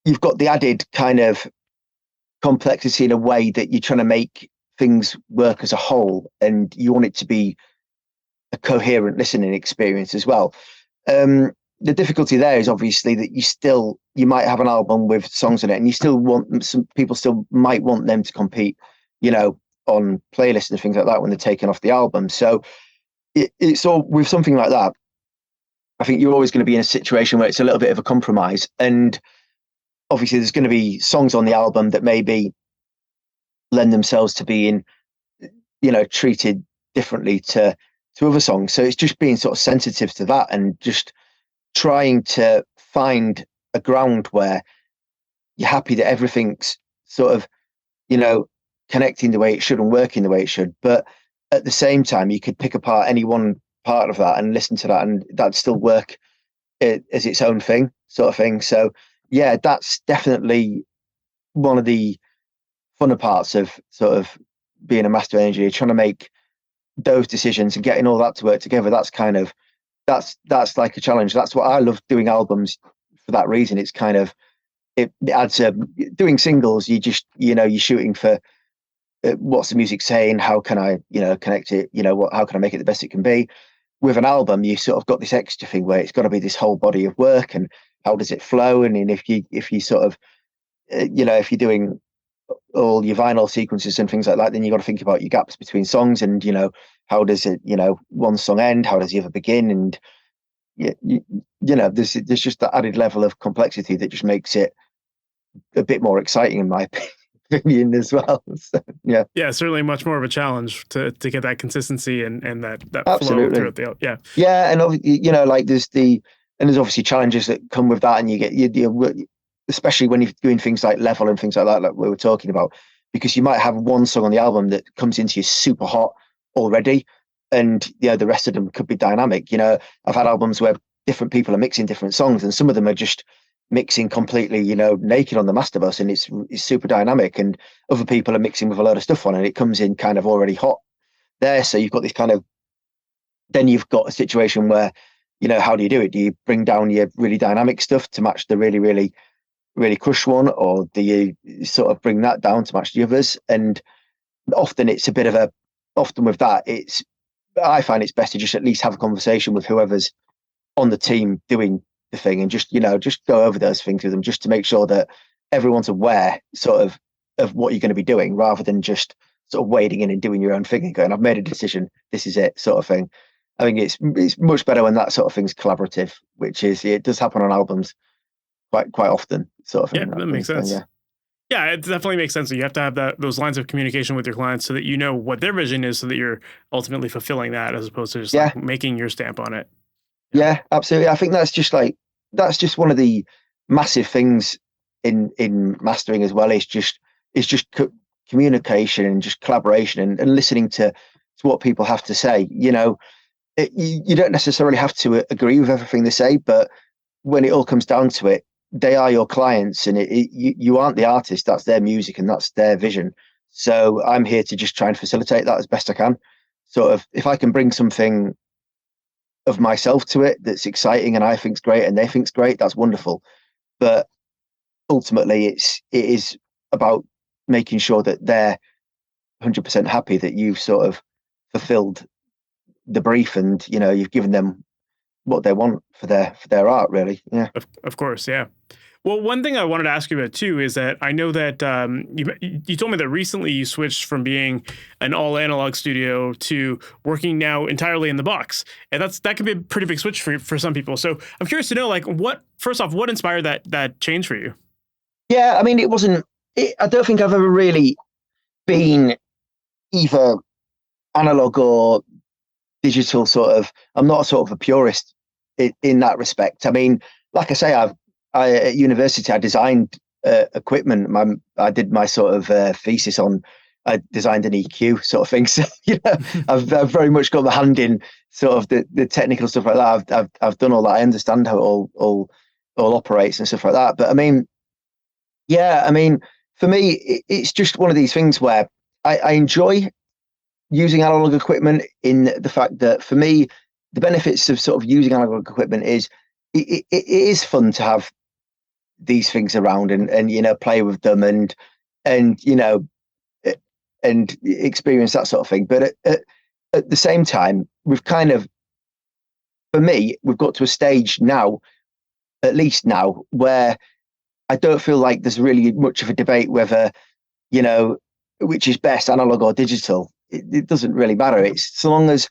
you've got the added kind of complexity in a way that you're trying to make things work as a whole, and you want it to be a coherent listening experience as well. The difficulty there is obviously that you might have an album with songs in it, and you still want some people still might want them to compete, on playlists and things like that when they're taken off the album. So it's all with something like that. I think you're always going to be in a situation where it's a little bit of a compromise, and obviously there's going to be songs on the album that maybe lend themselves to being, treated differently to other songs. So it's just being sort of sensitive to that and just trying to find a ground where you're happy that everything's sort of, connecting the way it should and working the way it should. But at the same time, you could pick apart any one part of that and listen to that, and that'd still work as its own thing, sort of thing. So yeah, that's definitely one of the funner parts of sort of being a mastering engineer, trying to make those decisions and getting all that to work together. That's like a challenge. That's what I love doing albums for that reason. It's kind of, it adds a, doing singles, you're shooting for what's the music saying, how can I connect it, how can I make it the best it can be. With an album, you sort of got this extra thing where it's got to be this whole body of work, and how does it flow, and if you sort of if you're doing all your vinyl sequences and things like that, then you got to think about your gaps between songs, and how does it one song end, how does the other begin, and there's just that added level of complexity that just makes it a bit more exciting in my opinion as well. So, yeah, certainly much more of a challenge to get that consistency and that Absolutely. flow throughout the and there's obviously challenges that come with that, and you get especially when you're doing things like level and things like that, like we were talking about, because you might have one song on the album that comes into you super hot already, and the rest of them could be dynamic. I've had albums where different people are mixing different songs, and some of them are just mixing completely naked on the master bus, and it's super dynamic, and other people are mixing with a load of stuff on, and it comes in kind of already hot there. So you've got this kind of, then you've got a situation where how do you do it? Do you bring down your really dynamic stuff to match the really really really crush one, or do you sort of bring that down to match the others? And often it's a bit of a, often with that, I find it's best to just at least have a conversation with whoever's on the team doing the thing, and just go over those things with them, just to make sure that everyone's aware sort of what you're going to be doing, rather than just sort of wading in and doing your own thing and going, I've made a decision, this is it, sort of thing. I think it's much better when that sort of thing's collaborative, which is, it does happen on albums quite often, sort of thing. Yeah, that makes sense. So, yeah, it definitely makes sense. You have to have those lines of communication with your clients so that you know what their vision is, so that you're ultimately fulfilling that, as opposed to just like making your stamp on it. Yeah, absolutely. I think that's just one of the massive things in mastering as well. It's just communication and just collaboration, and listening to what people have to say. You don't necessarily have to agree with everything they say, but when it all comes down to it, they are your clients, and you aren't the artist. That's their music and that's their vision. So I'm here to just try and facilitate that as best I can. Sort of, if I can bring something of myself to it that's exciting and I think's great and they think's great, that's wonderful. But ultimately it is about making sure that they're 100% happy that you've sort of fulfilled the brief, and you've given them what they want for their art, really. Yeah. Of course, yeah. Well, one thing I wanted to ask you about too is that I know that you told me that recently you switched from being an all analog studio to working now entirely in the box, and that can be a pretty big switch for some people. So I'm curious to know, like, what inspired that change for you? Yeah, I mean, I don't think I've ever really been either analog or digital. Sort of, I'm not sort of a purist in that respect. I mean, like I say, at university, I designed equipment. I did my sort of thesis on, I designed an EQ sort of thing. So I've very much got my hand in sort of the technical stuff like that. I've done all that. I understand how it all operates and stuff like that. But I mean, for me, it's just one of these things where I enjoy using analog equipment, in the fact that for me, the benefits of sort of using analog equipment is it is fun to have these things around and play with them and experience that sort of thing. But at the same time, we've kind of, for me, we've got to a stage now, at least now, where I don't feel like there's really much of a debate whether which is best, analog or digital. It doesn't really matter. It's so long as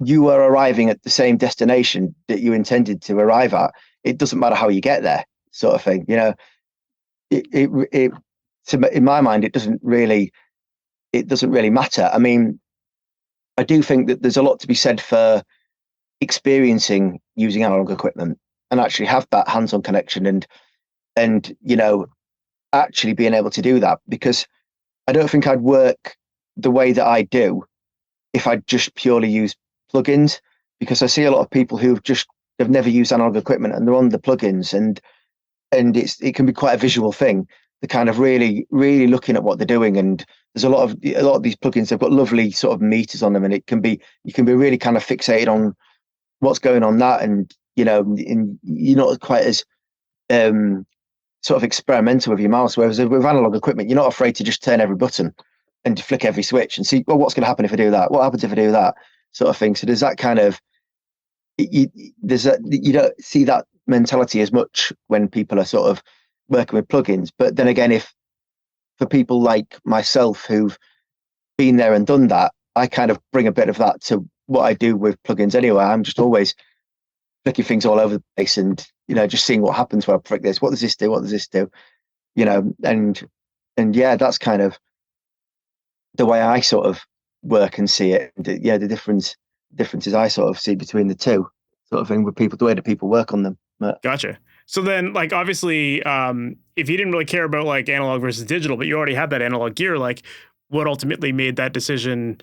you are arriving at the same destination that you intended to arrive at, it doesn't matter how you get there, sort of thing. In my mind, it doesn't really matter. I mean, I do think that there's a lot to be said for experiencing using analog equipment and actually have that hands-on connection and actually being able to do that, because I don't think I'd work the way that I do if I just purely use plugins, because I see a lot of people they've never used analog equipment and they're on the plugins, and it can be quite a visual thing. They're kind of really, really looking at what they're doing, and there's a lot of these plugins. They've got lovely sort of meters on them, and you can be really kind of fixated on what's going on that, and and you're not quite as sort of experimental with your mouse. Whereas with analog equipment, you're not afraid to just turn every button and to flick every switch and see, well, what's going to happen if I do that? What happens if I do that? Sort of thing. So there's that kind of you don't see that mentality as much when people are sort of working with plugins. But then again, if for people like myself who've been there and done that, I kind of bring a bit of that to what I do with plugins anyway. I'm just always flicking things all over the place and just seeing what happens when I flick this. What does this do? What does this do? And yeah, that's kind of the way I sort of work and see it. Yeah, the differences I sort of see between the two, sort of thing, with people, the way that people work on them. Gotcha. So then, like, obviously, if you didn't really care about like analog versus digital, but you already had that analog gear, like, what ultimately made that decision?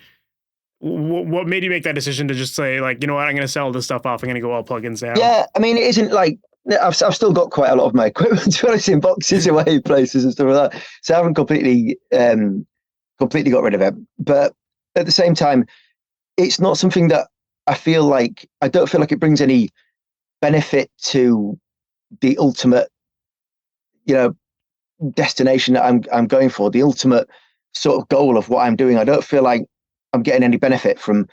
What made you make that decision to just say, like, you know what, I'm going to sell this stuff off. I'm going to go all plugins now. Yeah, I mean, it isn't like I've still got quite a lot of my equipment, to be honest, in boxes away places and stuff like that. So I haven't completely got rid of it. But at the same time, it's not something that I don't feel like it brings any benefit to the ultimate, destination that I'm going for, the ultimate sort of goal of what I'm doing. I don't feel like I'm getting any benefit from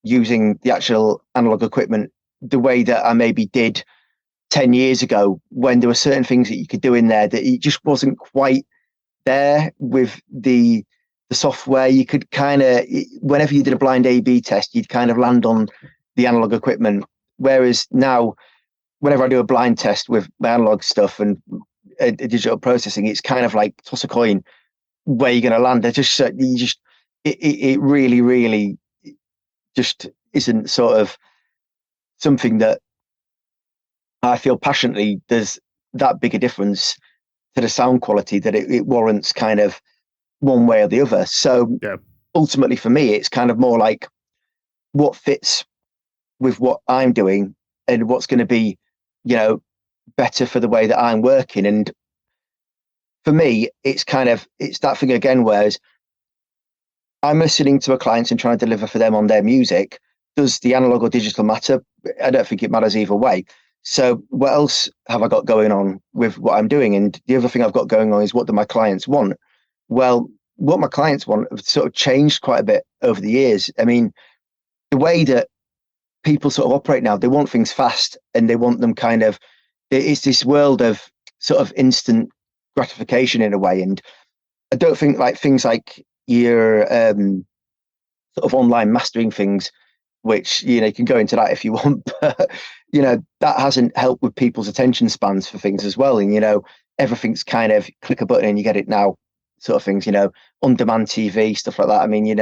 using the actual analog equipment the way that I maybe did 10 years ago, when there were certain things that you could do in there that it just wasn't quite there with the software. You could kind of, whenever you did a blind A/B test, you'd kind of land on the analog equipment. Whereas now, whenever I do a blind test with my analog stuff and digital processing, it's kind of like toss a coin where you're going to land. It really, really just isn't sort of something that I feel passionately there's that big a difference to the sound quality that it warrants kind of one way or the other. So ultimately for me, it's kind of more like what fits with what I'm doing and what's going to be, better for the way that I'm working. And for me, it's that thing again, whereas I'm listening to a client and trying to deliver for them on their music. Does the analog or digital matter? I don't think it matters either way. So what else have I got going on with what I'm doing? And the other thing I've got going on is, what do my clients want? Well, what my clients want have sort of changed quite a bit over the years. I mean, the way that people sort of operate now, they want things fast, and they want them it's this world of sort of instant gratification in a way. And I don't think like things like your sort of online mastering things, which, you can go into that if you want, but, that hasn't helped with people's attention spans for things as well. And, everything's kind of click a button and you get it now sort of things, on-demand TV, stuff like that. I mean,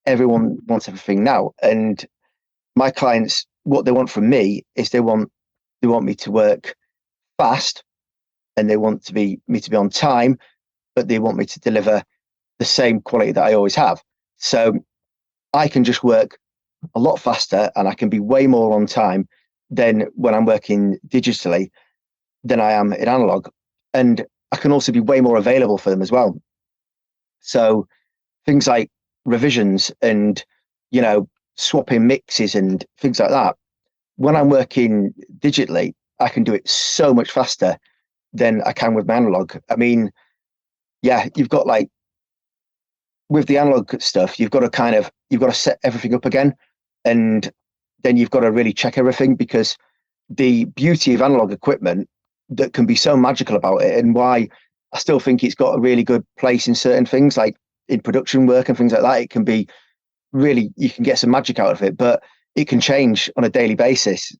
everyone wants everything now. And my clients, what they want from me is they want me to work fast, and they want me to be on time, but they want me to deliver the same quality that I always have. So I can just work a lot faster, and I can be way more on time than when I'm working digitally than I am in analog. And I can also be way more available for them as well. So things like revisions and, swapping mixes and things like that, when I'm working digitally, I can do it so much faster than I can with my analog. I mean, yeah, you've got like, with the analog stuff, you've got to set everything up again. And then you've got to really check everything, because the beauty of analog equipment that can be so magical about it, and why I still think it's got a really good place in certain things, like in production work and things like that, it can be really, you can get some magic out of it, but it can change on a daily basis,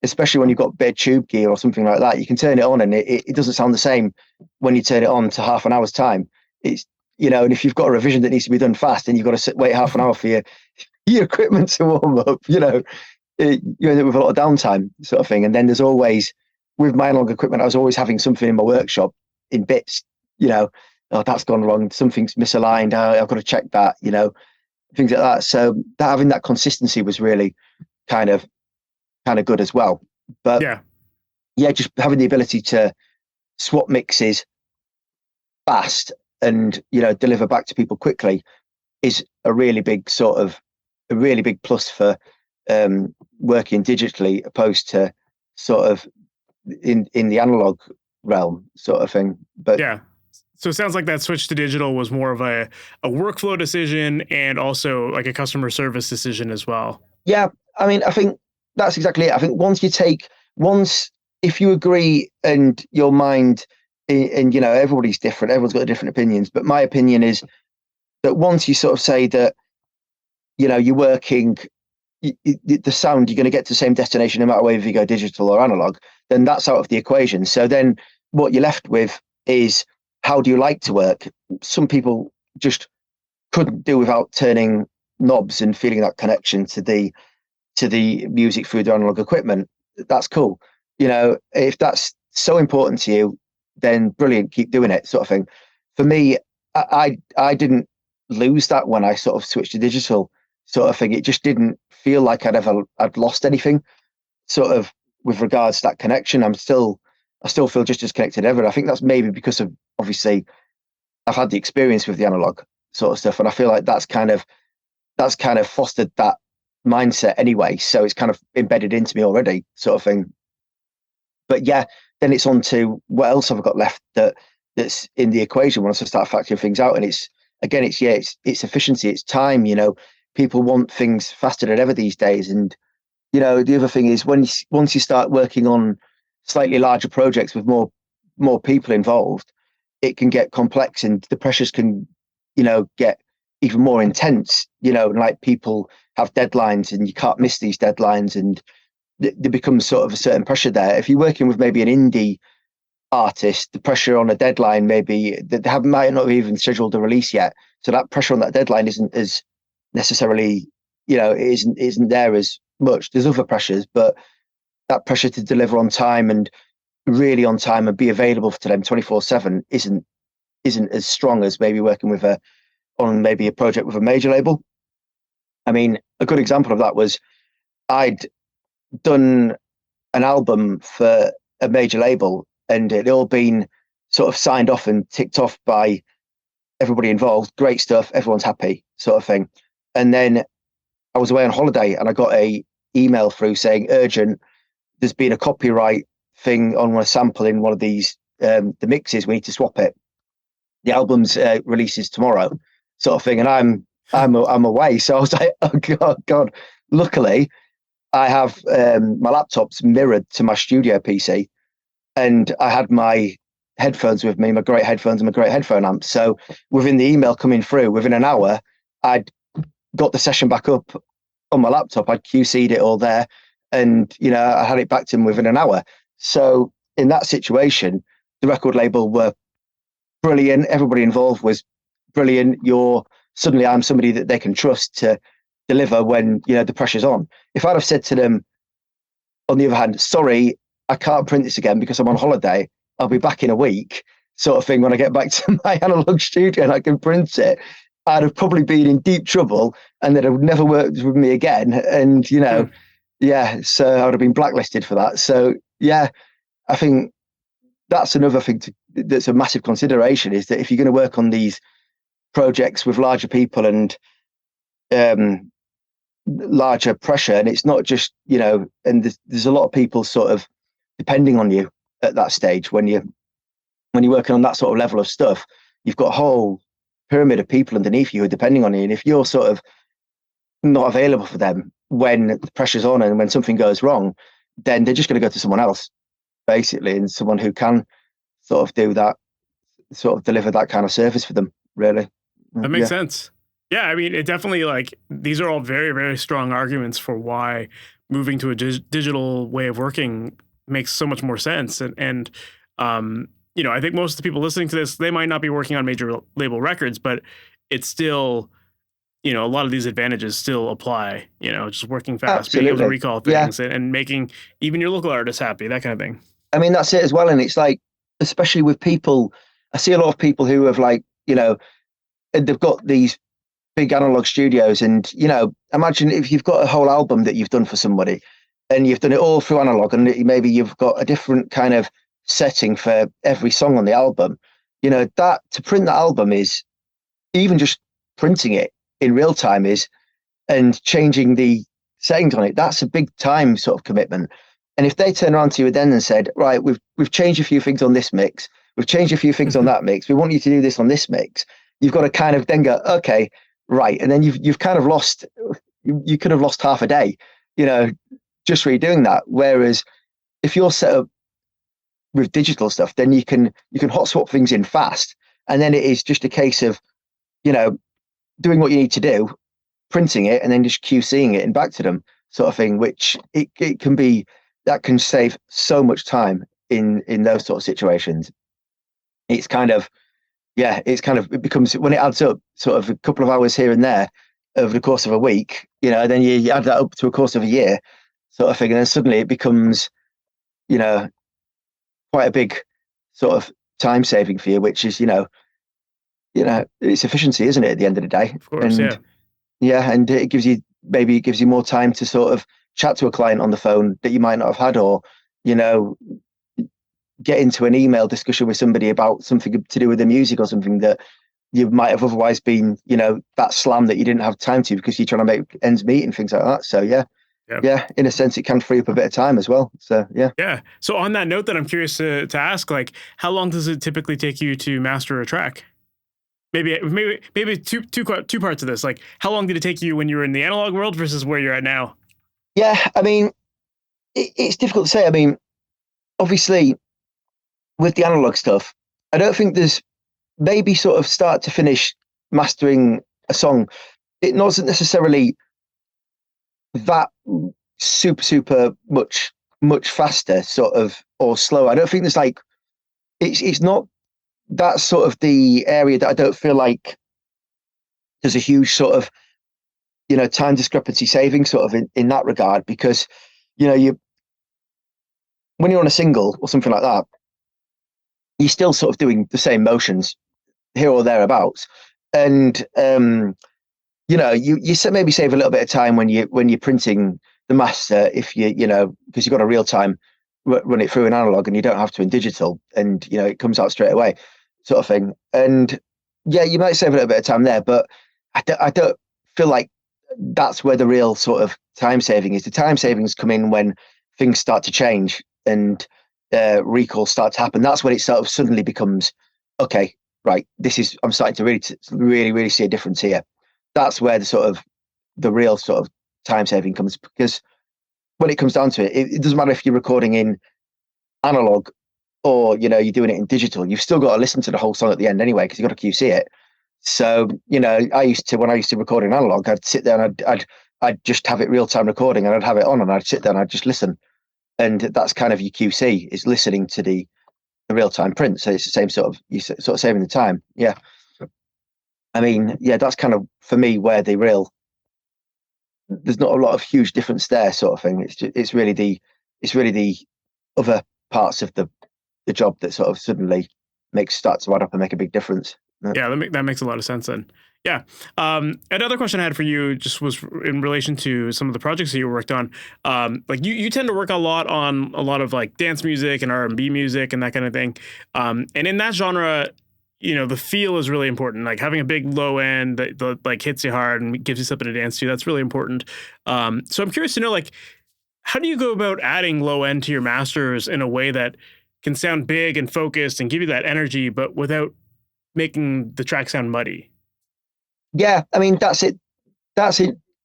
especially when you've got bed tube gear or something like that. You can turn it on and it doesn't sound the same when you turn it on to half an hour's time. It's, and if you've got a revision that needs to be done fast, and you've got to wait half an hour for your equipment to warm up, you end up with a lot of downtime sort of thing. And then there's always, with my analog equipment, I was always having something in my workshop in bits, oh, that's gone wrong, something's misaligned, I've got to check that, things like that. So having that consistency was really kind of good as well. But yeah, just having the ability to swap mixes fast and deliver back to people quickly is a really big plus for working digitally opposed to sort of in the analog realm sort of thing. But yeah, so it sounds like that switch to digital was more of a workflow decision and also like a customer service decision as well. Yeah, I mean, I think that's exactly it. I think if you agree and your mind, and everybody's different, everyone's got different opinions, but my opinion is that once you sort of say that, you're working, the sound, you're going to get to the same destination no matter whether you go digital or analog, then that's out of the equation. So then what you're left with is, how do you like to work? Some people just couldn't do without turning knobs and feeling that connection to the music through the analog equipment. That's cool. If that's so important to you, then brilliant, keep doing it, sort of thing. For me, I didn't lose that when I sort of switched to digital, sort of thing. It just didn't feel like I'd lost anything, sort of, with regards to that connection. I still feel just as connected ever. I think that's maybe because of, obviously, I've had the experience with the analog sort of stuff, and I feel like that's kind of fostered that mindset anyway. So it's kind of embedded into me already, sort of thing. But yeah, then it's on to what else have I got left that's in the equation once I start factoring things out. And it's efficiency, it's time. People want things faster than ever these days. And the other thing is, once you start working on slightly larger projects with more people involved, it can get complex and the pressures can get even more intense. Like, people have deadlines and you can't miss these deadlines, and there becomes sort of a certain pressure there. If you're working with maybe an indie artist, the pressure on a deadline maybe that they might not have even scheduled a release yet, so that pressure on that deadline isn't as necessarily, it isn't there as much. There's other pressures, but that pressure to deliver on time and really on time and be available to them 24/7 isn't as strong as maybe working on maybe a project with a major label. I mean, a good example of that was, I'd done an album for a major label and it'd all been sort of signed off and ticked off by everybody involved. Great stuff, everyone's happy, sort of thing. And then I was away on holiday and I got a email through saying, urgent, there's been a copyright thing on a sample in one of these the mixes, we need to swap it. The album's releases tomorrow, sort of thing. And I'm away, so I was like, oh god. Luckily, I have my laptop's mirrored to my studio PC, and I had my headphones with me, my great headphones and my great headphone amp. So within the email coming through, within an hour, I'd got the session back up on my laptop. I'd QC'd it all there, and I had it back to him within an hour. So in that situation, the record label were brilliant. Everybody involved was brilliant. I'm somebody that they can trust to deliver when the pressure's on. If I'd have said to them, on the other hand, sorry, I can't print this again because I'm on holiday, I'll be back in a week, sort of thing, when I get back to my analog studio and I can print it, I'd have probably been in deep trouble and they'd have never worked with me again. And yeah, so I would have been blacklisted for that. So yeah, I think that's another thing that's a massive consideration, is that if you're going to work on these projects with larger people and larger pressure, and it's not just and there's a lot of people sort of depending on you at that stage. When you're working on that sort of level of stuff, you've got a whole pyramid of people underneath you who are depending on you, and if you're sort of not available for them when the pressure's on and when something goes wrong, then they're just going to go to someone else, basically, and someone who can sort of do that, sort of deliver that kind of service for them, really. That makes sense. Yeah, I mean, it definitely, like, these are all very, very strong arguments for why moving to a digital way of working makes so much more sense. And I think most of the people listening to this, they might not be working on major label records, but it's still, a lot of these advantages still apply, just working fast, Absolutely. being able to recall things, and making even your local artists happy, that kind of thing. I mean, that's it as well. And it's like, especially with people I see a lot of people who have like, they've got these big analog studios, and imagine if you've got a whole album that you've done for somebody and you've done it all through analog, and maybe you've got a different kind of setting for every song on the album. That to print that album is, even just printing it in real time is, and changing the settings on it, that's a big time sort of commitment. And if they turn around to you then and said, right, we've changed a few things on this mix, we've changed a few things on that mix, we want you to do this on this mix, you've got to kind of then go, okay, right. And then you've kind of lost, you could have lost half a day, just redoing that. Whereas if you're set up with digital stuff, then you can hot swap things in fast. And then it is just a case of, doing what you need to do, printing it, and then just QCing it and back to them, sort of thing, which it can be, that can save so much time in those sort of situations. It's kind of, it becomes, when it adds up sort of a couple of hours here and there over the course of a week, then you add that up to a course of a year sort of thing. And then suddenly it becomes, quite a big sort of time saving for you, which is, it's efficiency, isn't it, at the end of the day? Of course, and, and it gives you more time to sort of chat to a client on the phone that you might not have had, or, get into an email discussion with somebody about something to do with the music or something that you might have otherwise been, that slam that you didn't have time to because you're trying to make ends meet and things like that. So, yeah, in a sense, it can free up a bit of time as well. So, yeah. Yeah. So on that note, then I'm curious to ask, like, how long does it typically take you to master a track? Maybe two parts of this. Like, how long did it take you when you were in the analog world versus where you're at now? Yeah, I mean, it's difficult to say. I mean, obviously, with the analog stuff, I don't think there's, maybe sort of start to finish mastering a song, it wasn't necessarily that super much faster sort of, or slower. I don't think there's like, it's not, that's sort of the area that I don't feel like there's a huge sort of, time discrepancy saving sort of in that regard, because, when you're on a single or something like that, you're still sort of doing the same motions here or thereabouts. And, you maybe save a little bit of time when you're printing the master, if because you've got a real time run it through an analog and you don't have to in digital, and, it comes out straight away sort of thing. And yeah, you might save a little bit of time there, but I don't feel like that's where the real sort of time saving is. The time savings come in when things start to change and recalls start to happen. That's when it sort of suddenly becomes, okay, right, I'm starting to really see a difference here. That's where the real sort of time saving comes, because when it comes down to it, it doesn't matter if you're recording in analog or, you're doing it in digital. You've still got to listen to the whole song at the end anyway, because you've got to QC it. So, when I used to record in analog, I'd sit there and I'd just have it real time recording, and I'd have it on and I'd sit there and I'd just listen. And that's kind of your QC, is listening to the real time print. So it's the same sort of, you sort of saving the time. Yeah. I mean, yeah, that's kind of, for me, where there's not a lot of huge difference there sort of thing. It's really the other parts of the job that sort of suddenly start to add up and make a big difference. Yeah, that makes a lot of sense then. Yeah. Another question I had for you just was in relation to some of the projects that you worked on. Like you tend to work a lot on a lot of like dance music and R&B music and that kind of thing. And in that genre, the feel is really important. Like having a big low end that like hits you hard and gives you something to dance to, that's really important. So I'm curious to know, like, how do you go about adding low end to your masters in a way that can sound big and focused and give you that energy, but without making the track sound muddy? Yeah, I mean, that's it.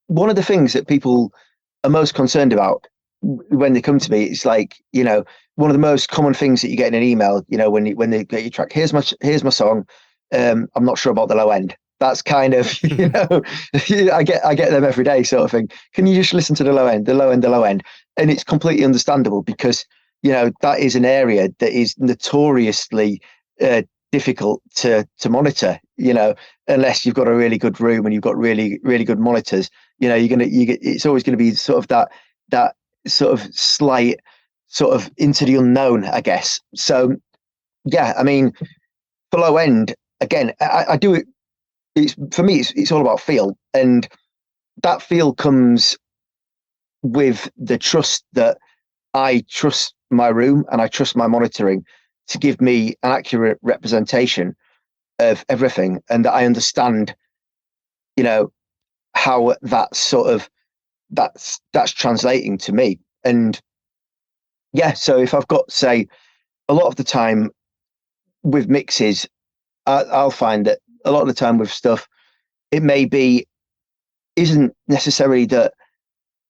One of the things that people are most concerned about when they come to me, it's like, one of the most common things that you get in an email, when they get your track, here's my song. I'm not sure about the low end. That's kind of, I get them every day sort of thing. Can you just listen to the low end? And it's completely understandable, because, that is an area that is notoriously difficult to monitor, unless you've got a really good room and you've got really good monitors. It's always going to be sort of that sort of slight sort of into the unknown, I guess. So yeah, I mean, for low end, again, I do it. It's for me. It's all about feel, and that feel comes with the trust that I trust my room and I trust my monitoring to give me an accurate representation of everything, and that I understand, how that sort of that's translating to me. And yeah, so if I've got, say, a lot of the time with mixes, I'll find that a lot of the time with stuff, it isn't necessarily that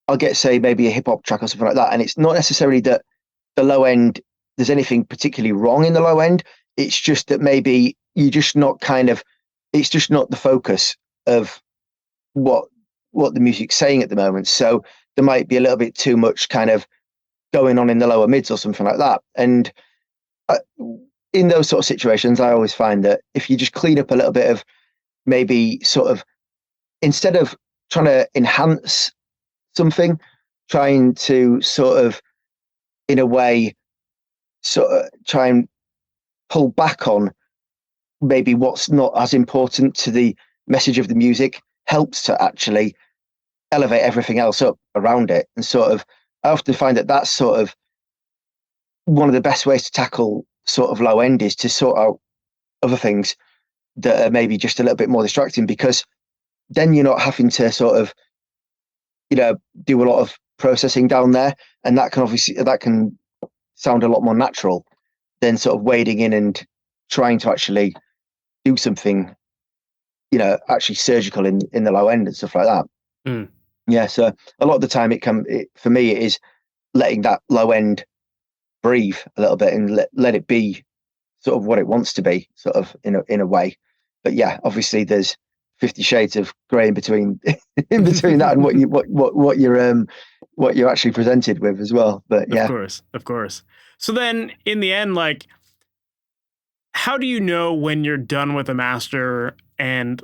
I'll get, say, maybe a hip hop track or something like that, and it's not necessarily that the low end, there's anything particularly wrong in the low end. It's just that maybe you're just not it's just not the focus of what the music's saying at the moment. So there might be a little bit too much kind of going on in the lower mids or something like that. And in those sort of situations, I always find that if you just clean up a little bit of, maybe sort of, instead of trying to enhance something, trying to sort of, in a way, sort of try and pull back on maybe what's not as important to the message of the music, helps to actually elevate everything else up around it. And sort of, I often find that that's sort of one of the best ways to tackle sort of low end, is to sort out other things that are maybe just a little bit more distracting, because then you're not having to sort of, do a lot of processing down there. And that can sound a lot more natural than sort of wading in and trying to actually do something, actually surgical in the low end and stuff like that. Mm. Yeah. So a lot of the time for me, it is letting that low end breathe a little bit and let it be sort of what it wants to be, sort of in a way. But yeah, obviously there's 50 shades of grey in between in between that and what you're actually presented with as well. But yeah, of course. So then in the end, like, how do you know when you're done with a master, and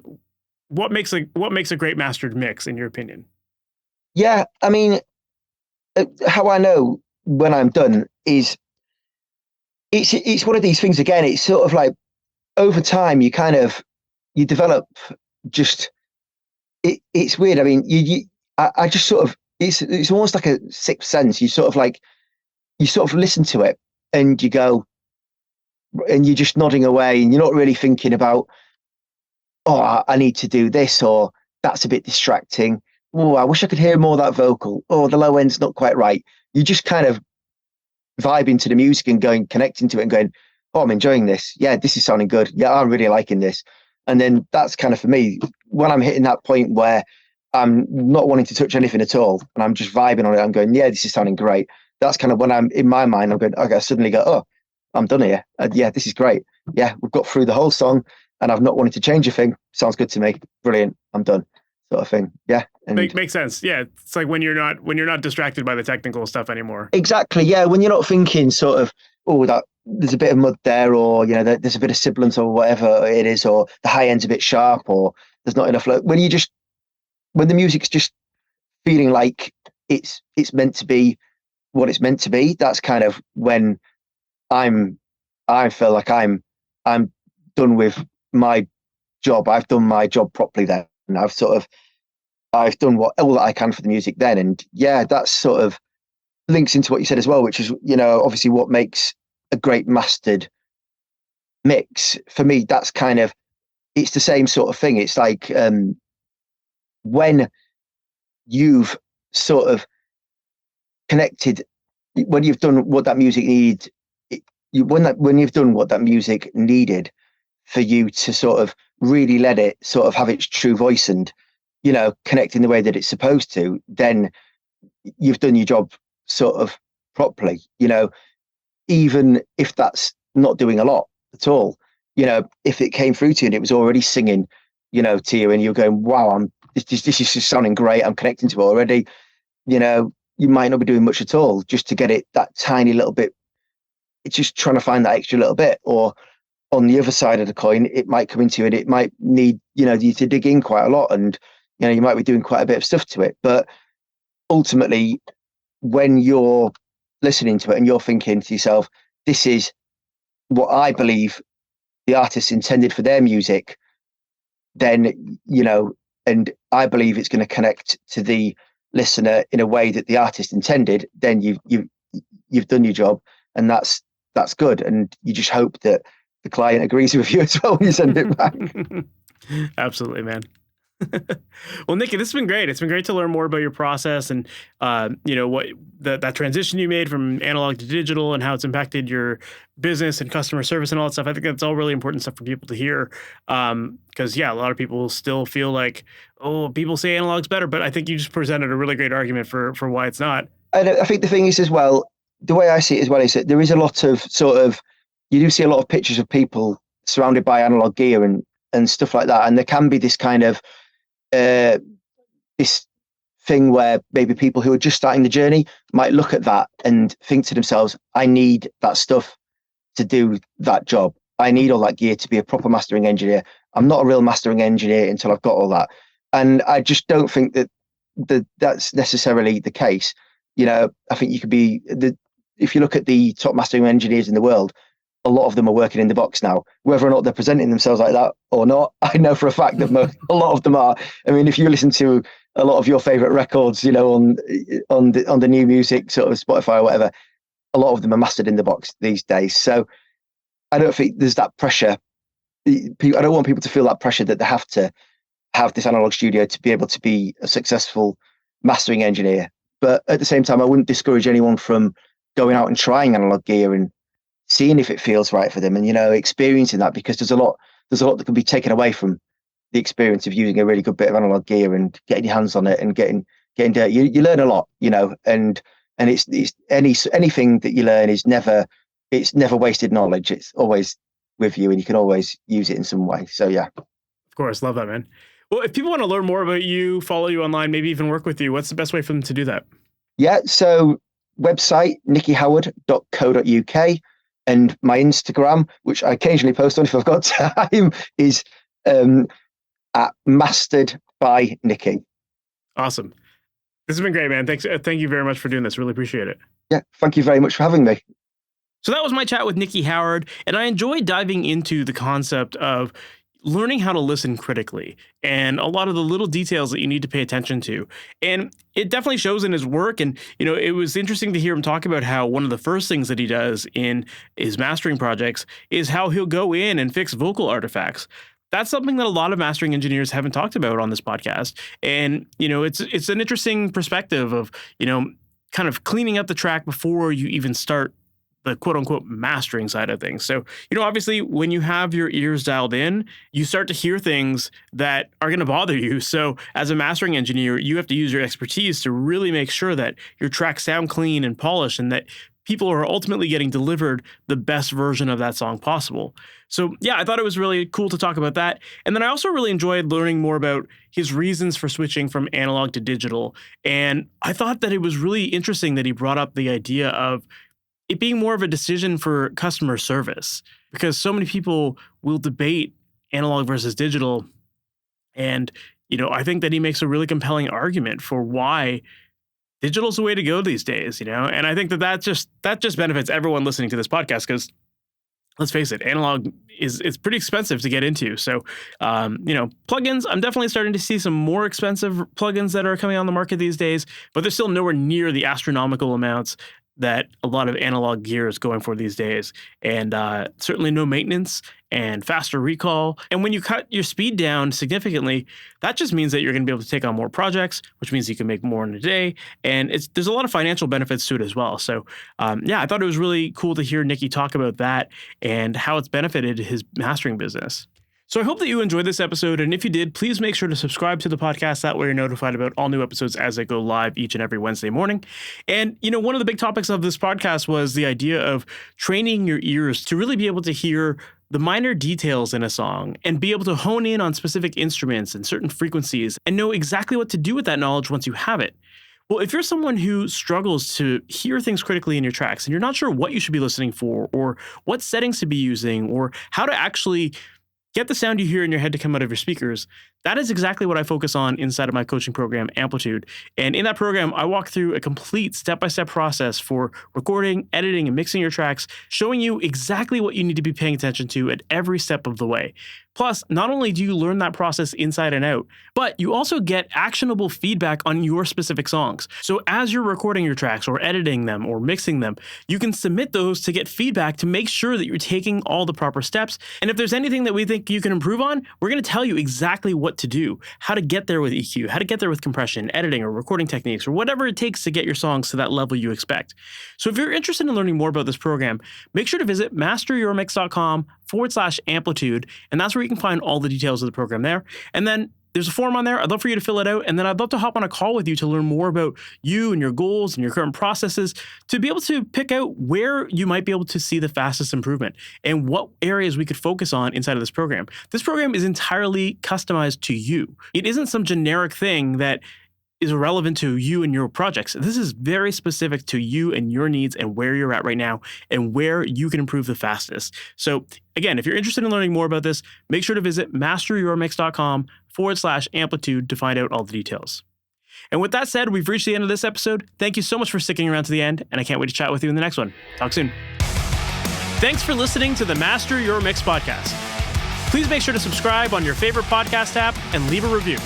what makes a great mastered mix, in your opinion? Yeah, I mean, how I know when I'm done is it's one of these things. Again, it's sort of like, over time you develop just it's weird. I mean, I just sort of, it's almost like a sixth sense. You sort of listen to it and you go, and you're just nodding away, and you're not really thinking about, oh, I need to do this, or that's a bit distracting. Oh, I wish I could hear more of that vocal. Oh, the low end's not quite right. You just kind of vibing to the music and connecting to it and going, oh, I'm enjoying this. Yeah, this is sounding good. Yeah, I'm really liking this. And then that's kind of, for me, when I'm hitting that point where I'm not wanting to touch anything at all and I'm just vibing on it, I'm going, yeah, this is sounding great. That's kind of when I'm, in my mind, I'm going, okay, I suddenly go, oh, I'm done here. Yeah, this is great. Yeah, we've got through the whole song and I've not wanted to change a thing. Sounds good to me. Brilliant. I'm done. Sort of thing. Yeah. And makes sense. Yeah. It's like when you're not distracted by the technical stuff anymore. Exactly. Yeah. When you're not thinking sort of, oh, that there's a bit of mud there, or, there's a bit of sibilant or whatever it is, or the high end's a bit sharp, or there's not enough. When the music's just feeling like it's meant to be what it's meant to be, that's kind of when I feel like I'm done with my job. I've done my job properly then. And I've done all that I can for the music then. And yeah, that's sort of links into what you said as well, which is, obviously what makes a great mastered mix. For me, that's kind of, it's the same sort of thing. It's like when you've sort of connected, when you've done what that music needed, when you've done what that music needed for you to sort of really let it sort of have its true voice and, connect in the way that it's supposed to, then you've done your job sort of properly, even if that's not doing a lot at all. If it came through to you and it was already singing, to you, and you're going, wow, this is just sounding great, I'm connecting to it already, you might not be doing much at all just to get it that tiny little bit. It's just trying to find that extra little bit. Or on the other side of the coin, it might come into it, it might need, you to dig in quite a lot, and, you might be doing quite a bit of stuff to it. But ultimately, when you're listening to it and you're thinking to yourself, this is what I believe the artist intended for their music, then, and I believe it's going to connect to the listener in a way that the artist intended, then you've done your job, and that's good. And you just hope that the client agrees with you as well when you send it back. Absolutely, man. Well, Nicky, this has been great. It's been great to learn more about your process and, what that transition you made from analog to digital and how it's impacted your business and customer service and all that stuff. I think that's all really important stuff for people to hear. Because, a lot of people still feel like, oh, people say analog's better, but I think you just presented a really great argument for why it's not. And I think the thing is as well, the way I see it as well is that there is a lot of you do see a lot of pictures of people surrounded by analog gear and stuff like that. And there can be this kind of, this thing where maybe people who are just starting the journey might look at that and think to themselves, I need that stuff to do that job. I need all that gear to be a proper mastering engineer. I'm not a real mastering engineer until I've got all that. And I just don't think that's necessarily the case. I think you could be if you look at the top mastering engineers in the world, a lot of them are working in the box now. Whether or not they're presenting themselves like that or not, I know for a fact that a lot of them are. I mean, if you listen to a lot of your favorite records, on the new music, sort of Spotify or whatever, a lot of them are mastered in the box these days. So I don't think there's that pressure. I don't want people to feel that pressure that they have to have this analog studio to be able to be a successful mastering engineer. But at the same time, I wouldn't discourage anyone from going out and trying analog gear and seeing if it feels right for them, and experiencing that, because there's a lot that can be taken away from the experience of using a really good bit of analog gear and getting your hands on it and getting dirty. You learn a lot, and it's anything that you learn is never wasted knowledge. It's always with you, and you can always use it in some way. So yeah, of course, love that, man. Well, if people want to learn more about you, follow you online, maybe even work with you, what's the best way for them to do that? Yeah, so website nickyhoward.co.uk. And my Instagram, which I occasionally post on if I've got time, is at Mastered by Nicky. Awesome. This has been great, man. Thanks. Thank you very much for doing this. Really appreciate it. Yeah, thank you very much for having me. So that was my chat with Nicky Howard, and I enjoyed diving into the concept of learning how to listen critically and a lot of the little details that you need to pay attention to. And it definitely shows in his work. And, it was interesting to hear him talk about how one of the first things that he does in his mastering projects is how he'll go in and fix vocal artifacts. That's something that a lot of mastering engineers haven't talked about on this podcast. And, it's an interesting perspective of, kind of cleaning up the track before you even start the quote unquote mastering side of things. So, obviously when you have your ears dialed in, you start to hear things that are going to bother you. So as a mastering engineer, you have to use your expertise to really make sure that your tracks sound clean and polished and that people are ultimately getting delivered the best version of that song possible. So yeah, I thought it was really cool to talk about that. And then I also really enjoyed learning more about his reasons for switching from analog to digital. And I thought that it was really interesting that he brought up the idea of it being more of a decision for customer service, because so many people will debate analog versus digital. And, I think that he makes a really compelling argument for why digital is the way to go these days, and I think that just benefits everyone listening to this podcast, because let's face it, analog it's pretty expensive to get into. So, plugins, I'm definitely starting to see some more expensive plugins that are coming on the market these days, but they're still nowhere near the astronomical amounts that a lot of analog gear is going for these days. And certainly no maintenance and faster recall. And when you cut your speed down significantly, that just means that you're going to be able to take on more projects, which means you can make more in a day. And there's a lot of financial benefits to it as well. So I thought it was really cool to hear Nicky talk about that and how it's benefited his mastering business. So I hope that you enjoyed this episode, and if you did, please make sure to subscribe to the podcast. That way you're notified about all new episodes as they go live each and every Wednesday morning. And, one of the big topics of this podcast was the idea of training your ears to really be able to hear the minor details in a song and be able to hone in on specific instruments and certain frequencies and know exactly what to do with that knowledge once you have it. Well, if you're someone who struggles to hear things critically in your tracks and you're not sure what you should be listening for or what settings to be using or how to actually get the sound you hear in your head to come out of your speakers, That is exactly what I focus on inside of my coaching program, Amplitude. And in that program, I walk through a complete step-by-step process for recording, editing, and mixing your tracks, showing you exactly what you need to be paying attention to at every step of the way. Plus, not only do you learn that process inside and out, but you also get actionable feedback on your specific songs. So as you're recording your tracks or editing them or mixing them, you can submit those to get feedback to make sure that you're taking all the proper steps. And if there's anything that we think you can improve on, we're going to tell you exactly what to do, how to get there with EQ, how to get there with compression, editing, or recording techniques, or whatever it takes to get your songs to that level you expect. So if you're interested in learning more about this program, make sure to visit masteryourmix.com/amplitude, and that's where you can find all the details of the program there. And then there's a form on there. I'd love for you to fill it out. And then I'd love to hop on a call with you to learn more about you and your goals and your current processes to be able to pick out where you might be able to see the fastest improvement and what areas we could focus on inside of this program. This program is entirely customized to you. It isn't some generic thing that is relevant to you and your projects. This is very specific to you and your needs and where you're at right now and where you can improve the fastest. So again, if you're interested in learning more about this, make sure to visit masteryourmix.com/amplitude to find out all the details. And with that said, we've reached the end of this episode. Thank you so much for sticking around to the end, and I can't wait to chat with you in the next one. Talk soon. Thanks for listening to the Master Your Mix podcast. Please make sure to subscribe on your favorite podcast app and leave a review.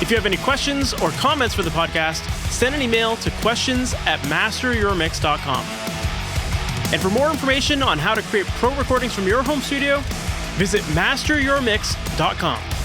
If you have any questions or comments for the podcast, send an email to questions@masteryourmix.com. And for more information on how to create pro recordings from your home studio, visit masteryourmix.com.